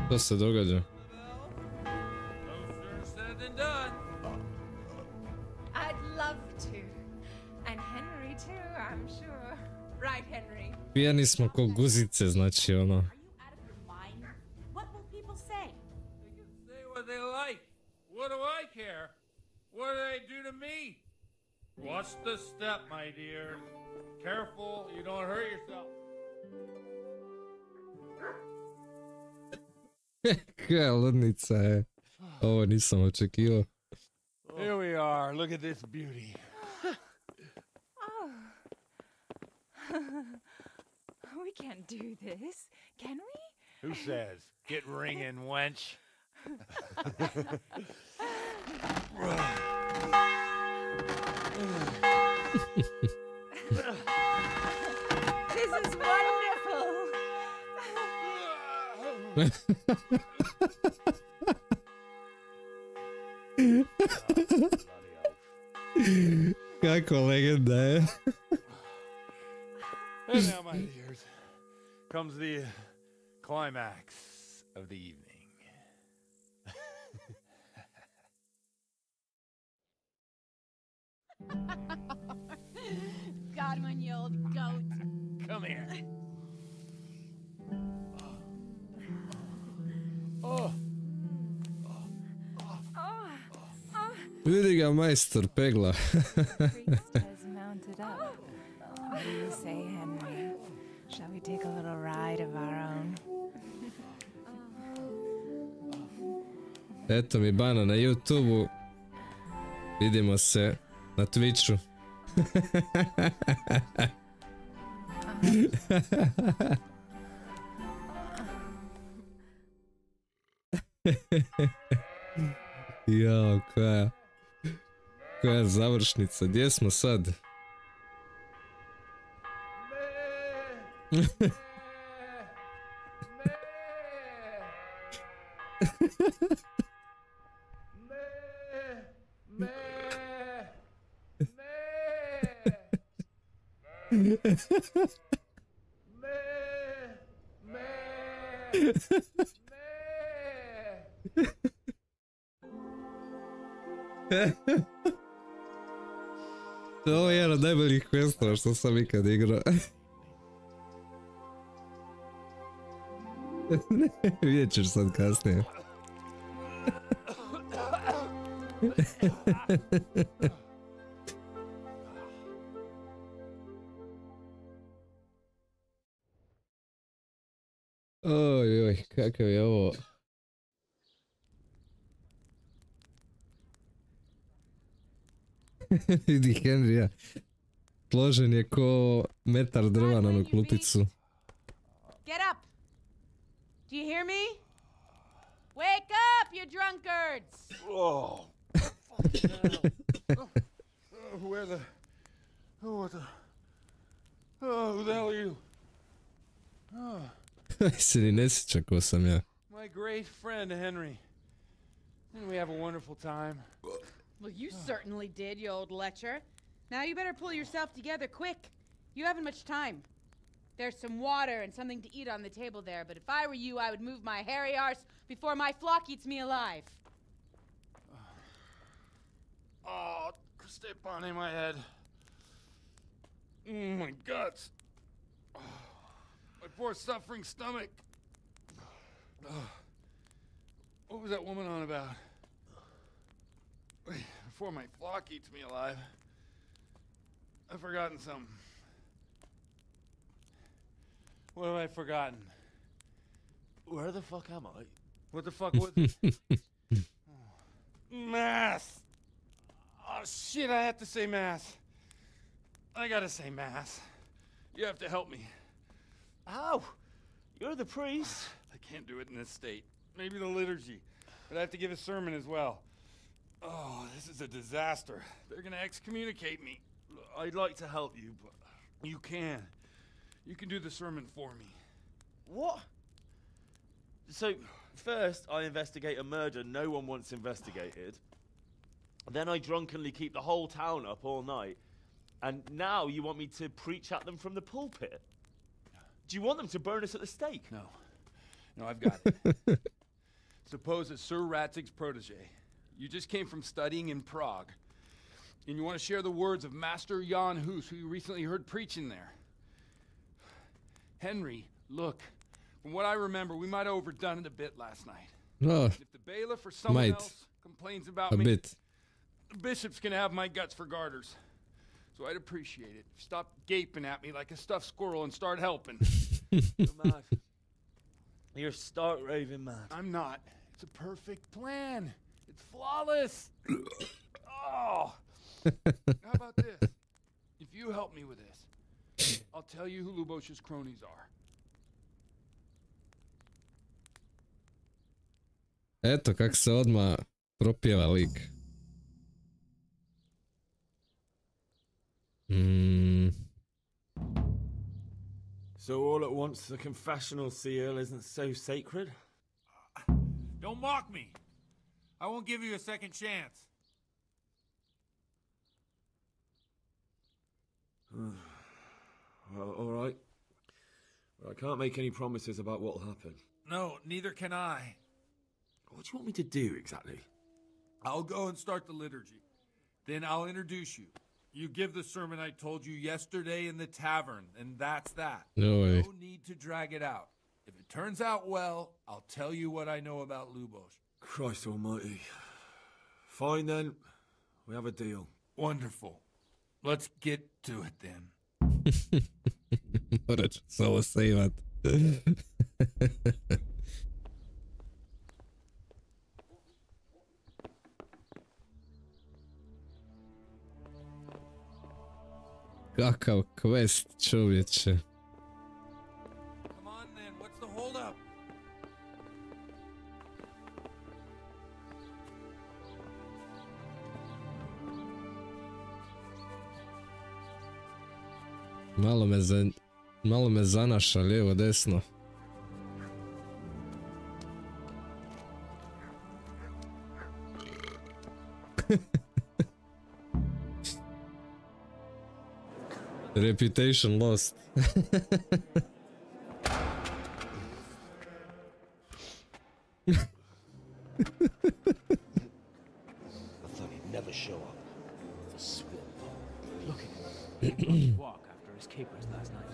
Što se događa? I'd love to. And Henry too, I'm sure. Right, Henry? Pijani smo ko guzice, znači ono. What will people say? They can say what they like. What do I care? What do they do to me? Watch the step, my dear. Careful, you don't hurt yourself. Koja ludnica je. Ovo nisam očekivao. Here we are. Look at this beauty. Oh. We can't do this, can we? Who says? Get ringing, wench. This is wonderful. Kako legenda je. And now, my dears, comes the climax of the evening. Got him on you old goat. Come here. Oh. Vidi ga majstor pegla. Priest has mounted up. What do you say, Henry? Shall we take a little ride of our own? Eto mi bana na YouTubeu. Vidimo se na Twitchu. Jao, koja završnica, gdje smo sad? Ovo je jedan od najboljih questova što sam ikad igrao. Vidjet ćeš sad kasnije. Oj, kakav je ovo. Vidi Henrya. Složen je ko metar drva na onu klupicu. Get up! Do you hear me? Wake up, you drunkards! Oh. Where the... Oh, what the... Oh, who the hell are you? Se ni ne sjeća ko sam ja. My great friend Henry. Didn't we have a wonderful time? Well, you certainly did, you old lecher. Now you better pull yourself together quick. You haven't much time. There's some water and something to eat on the table there, but if I were you, I would move my hairy arse before my flock eats me alive. Oh, step on in my head. My guts. My poor suffering stomach. What was that woman on about? Before my flock eats me alive. I've forgotten something. What have I forgotten? Where the fuck am I? What the fuck was it? Mass! Oh shit, I have to say mass. I gotta say mass. You have to help me. How? You're the priest. I can't do it in this state. Maybe the liturgy. But I have to give a sermon as well. Oh, this is a disaster. They're gonna excommunicate me. I'd like to help you, but you can. You can do the sermon for me. What? So, first I investigate a murder no one wants investigated. Then I drunkenly keep the whole town up all night. And now you want me to preach at them from the pulpit? Do you want them to burn us at the stake? No. No, I've got it. Suppose that Sir Ratzig's protege. You just came from studying in Prague. And you want to share the words of Master Jan Hus, who you recently heard preaching there. Henry, look. From what I remember, we might have overdone it a bit last night. Oh, If the bailiff or someone might. else complains about A me, bit. the bishop's gonna have my guts for garters. So I'd appreciate it. Stop gaping at me like a stuffed squirrel and start helping. You're mad. You're stark raving mad. I'm not. It's a perfect plan. It's flawless. Oh. How about this? If you help me with this, I'll tell you who Lubosh's cronies are. Eto kak se odmah propjeva lik. So all at once the confessional seal isn't so sacred? Don't mock me. I won't give you a second chance. Well, all right. Well, I can't make any promises about what'll happen. No, neither can I. What do you want me to do exactly? I'll go and start the liturgy. Then I'll introduce you. You give the sermon I told you yesterday in the tavern, and that's that. No way. No need to drag it out. If it turns out well, I'll tell you what I know about Lubosh. Christ almighty. Fine then. We have a deal. Wonderful. Let's get to it then. Morat ću se ovo sejvat. Kakav quest, čovječe. Come on then, what's the holdup? Malo me zanaša lijevo desno. Reputation lost. I thought he'd never show up. The swimp. Look at him. Walk after his capers last night.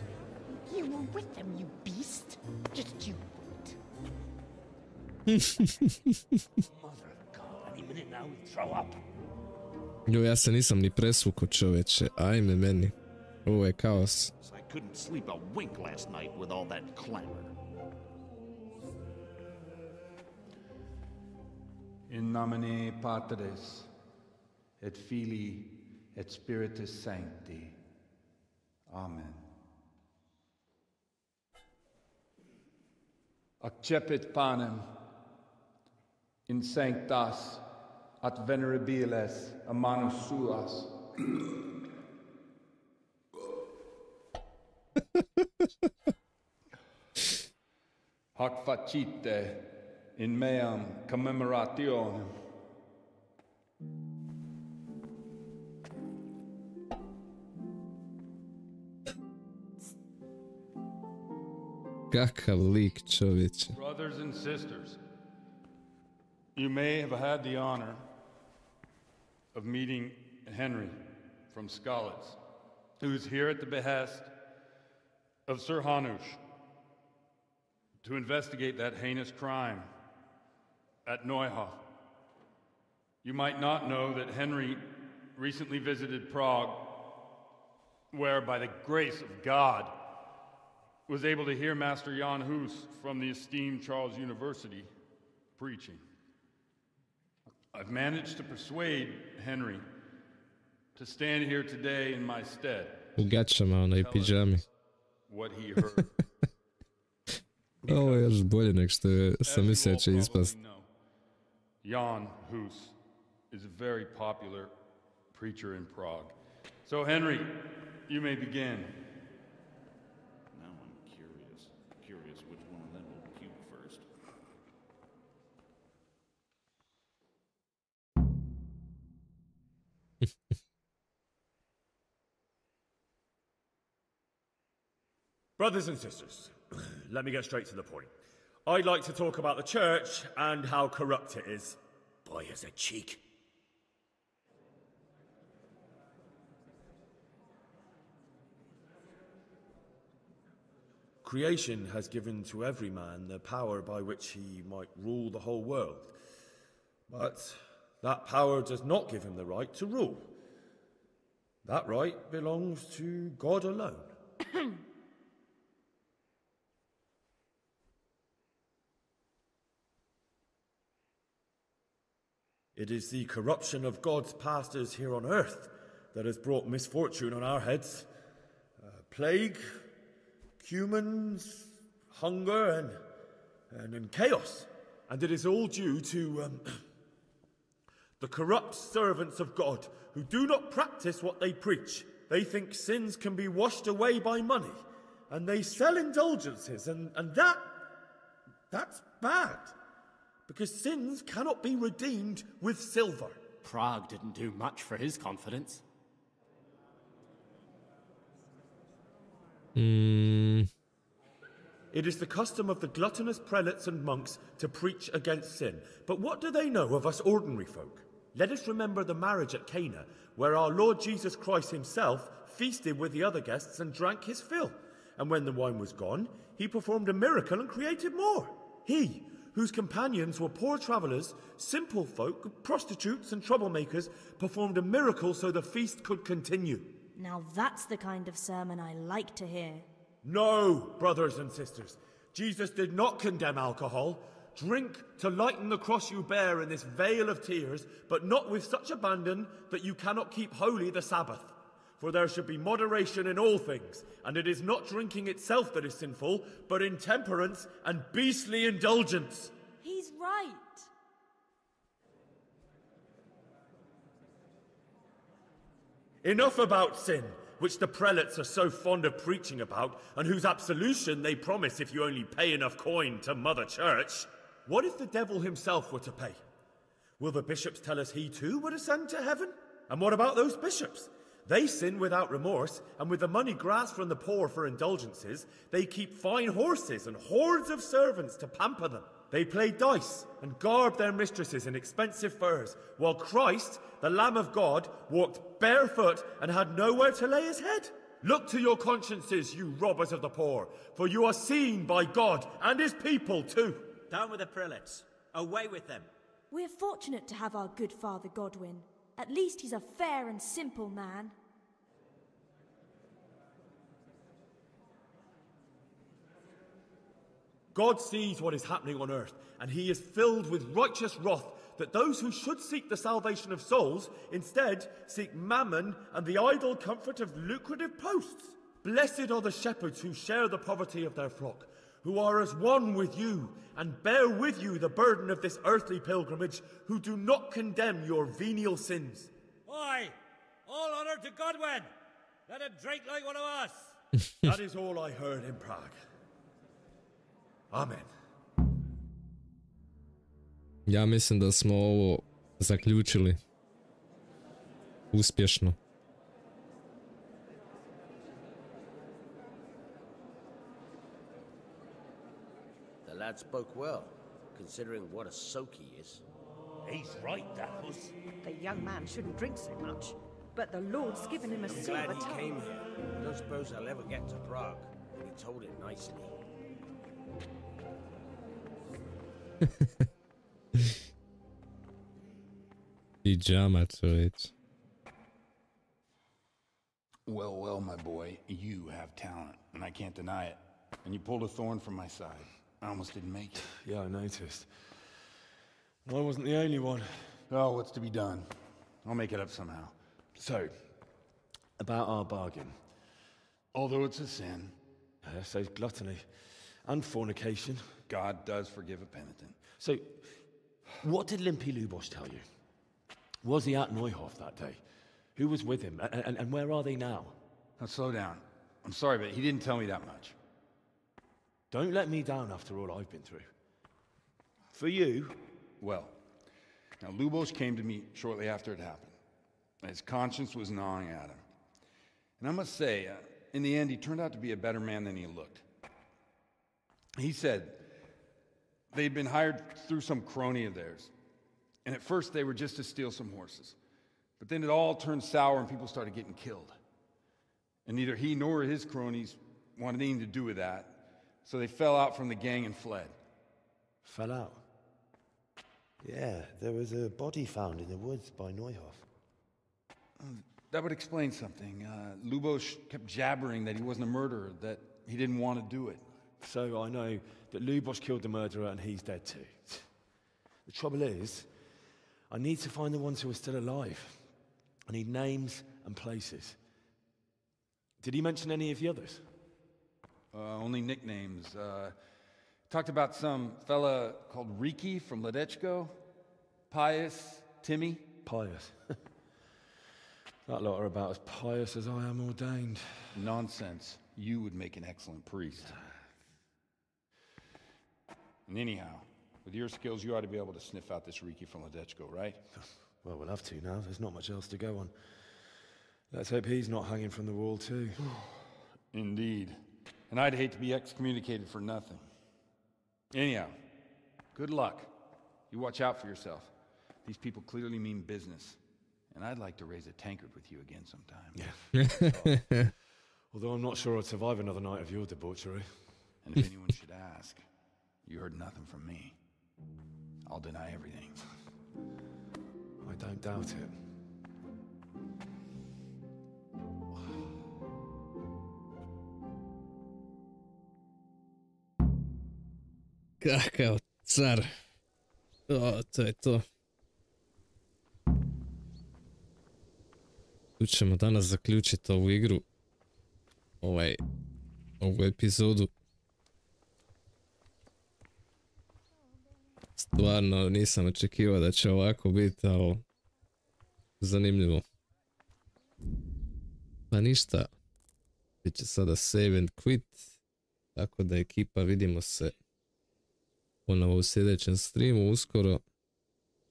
You were with them, you beast. Just you wait. Mother of God, any minute now he'd throw up. Jo, ja se nisam ni presvuko, čovječe. Ajme meni. Ovo je kaos. I couldn't sleep a wink last night with all that clamor. In nomine Patris, et Filii, et Spiritus Sancti. Amen. Accepit panem in sanctas at venerabilis a manus suas. Hoc facite in meam commemorationem. Kakav lik, čovječe. Brothers and sisters, you may have had the honor of meeting Henry from Skalitz, who is here at the behest of Sir Hanush to investigate that heinous crime at Neuhof. You might not know that Henry recently visited Prague, where by the grace of God was able to hear Master Jan Hus from the esteemed Charles University preaching. I've managed to persuade Henry to stand here today in my stead. U gaćama, onaj pidžami. What he heard. Ovo je još bolje nek što sam mislio će ispast. Jan Hus is a very popular preacher in Prague. So Henry, you may begin. Now I'm curious which one of them will puke first. Brothers and sisters, let me get straight to the point. I'd like to talk about the church and how corrupt it is. Boy has a cheek. Creation has given to every man the power by which he might rule the whole world. But that power does not give him the right to rule. That right belongs to God alone. It is the corruption of God's pastors here on earth that has brought misfortune on our heads. Plague, humans, hunger, and chaos. And it is all due to the corrupt servants of God who do not practice what they preach. They think sins can be washed away by money, and they sell indulgences, and that's bad. Because sins cannot be redeemed with silver. Prague didn't do much for his confidence. It is the custom of the gluttonous prelates and monks to preach against sin. But what do they know of us ordinary folk? Let us remember the marriage at Cana, where our Lord Jesus Christ himself feasted with the other guests and drank his fill. And when the wine was gone, he performed a miracle and created more. He, whose companions were poor travellers, simple folk, prostitutes and troublemakers, performed a miracle so the feast could continue. Now that's the kind of sermon I like to hear. No, brothers and sisters. Jesus did not condemn alcohol. Drink to lighten the cross you bear in this vale of tears, but not with such abandon that you cannot keep holy the Sabbath. For there should be moderation in all things, and it is not drinking itself that is sinful, but intemperance and beastly indulgence. He's right. Enough about sin, which the prelates are so fond of preaching about, and whose absolution they promise if you only pay enough coin to Mother Church. What if the devil himself were to pay? Will the bishops tell us he too would ascend to heaven? And what about those bishops? They sin without remorse, and with the money grasped from the poor for indulgences, they keep fine horses and hordes of servants to pamper them. They play dice and garb their mistresses in expensive furs, while Christ, the Lamb of God, walked barefoot and had nowhere to lay his head. Look to your consciences, you robbers of the poor, for you are seen by God and his people too. Down with the prelates. Away with them. We're fortunate to have our good Father Godwin. At least he's a fair and simple man. God sees what is happening on earth, and he is filled with righteous wrath that those who should seek the salvation of souls instead seek mammon and the idle comfort of lucrative posts. Blessed are the shepherds who share the poverty of their flock, who are as one with you and bear with you the burden of this earthly pilgrimage, who do not condemn your venial sins. Why? All honour to Godwin! Let him drink like one of us! That is all I heard in Prague. Amen. Ja mislim da smo ovo zaključili uspješno. The lad spoke well, considering what a soak he is. He's right, Dapples. The young man shouldn't drink so much, but the Lord's given him a I'm silver glad he tongue. came here. I don't suppose I'll ever get to Prague, but he told it nicely. Pijama čovječ. Well, well, my boy, you have talent, and I can't deny it. And you pulled a thorn from my side. I almost didn't make it. Yeah, I noticed. I wasn't the only one. Oh, what's to be done? I'll make it up somehow. So, about our bargain. Although it's a sin. So gluttony and fornication. God does forgive a penitent. So, what did Limpy Lubosh tell you? Was he at Neuhof that day? Who was with him? And where are they now? Now, slow down. I'm sorry, but he didn't tell me that much. Don't let me down after all I've been through. For you... Well, now Lubosh came to me shortly after it happened. His conscience was gnawing at him. And I must say, in the end, he turned out to be a better man than he looked. He said they'd been hired through some crony of theirs. And at first they were just to steal some horses. But then it all turned sour and people started getting killed. And neither he nor his cronies wanted anything to do with that. So they fell out from the gang and fled. Fell out? Yeah, there was a body found in the woods by Neuhof. That would explain something. Lubosh kept jabbering that he wasn't a murderer, that he didn't want to do it. So I know that Lubosh killed the murderer and he's dead too. The trouble is, I need to find the ones who are still alive. I need names and places. Did he mention any of the others? Only nicknames. Talked about some fella called Riki from Ledechko, Pius, Timmy. Pius. That lot are about as pious as I am ordained. Nonsense. You would make an excellent priest. And anyhow, with your skills, you ought to be able to sniff out this Riki from Ledechko, right? Well, we'll have to now. There's not much else to go on. Let's hope he's not hanging from the wall too. Indeed. And I'd hate to be excommunicated for nothing. Anyhow, good luck. You watch out for yourself. These people clearly mean business. And I'd like to raise a tankard with you again sometime. Yeah. Although I'm not sure I'd survive another night of your debauchery. And if anyone should ask, you heard nothing from me. I'll deny everything. I don't doubt it. Kakav car. O, to je to. Tu ćemo danas zaključiti ovu igru. Ovu epizodu. Stvarno nisam očekivao da će ovako biti, ali zanimljivo. Pa ništa. Biće sada save and quit. Tako da ekipa, vidimo se ponovo u sljedećem streamu uskoro.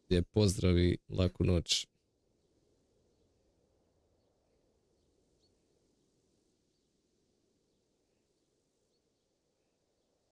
Lijep pozdrav i laku noć.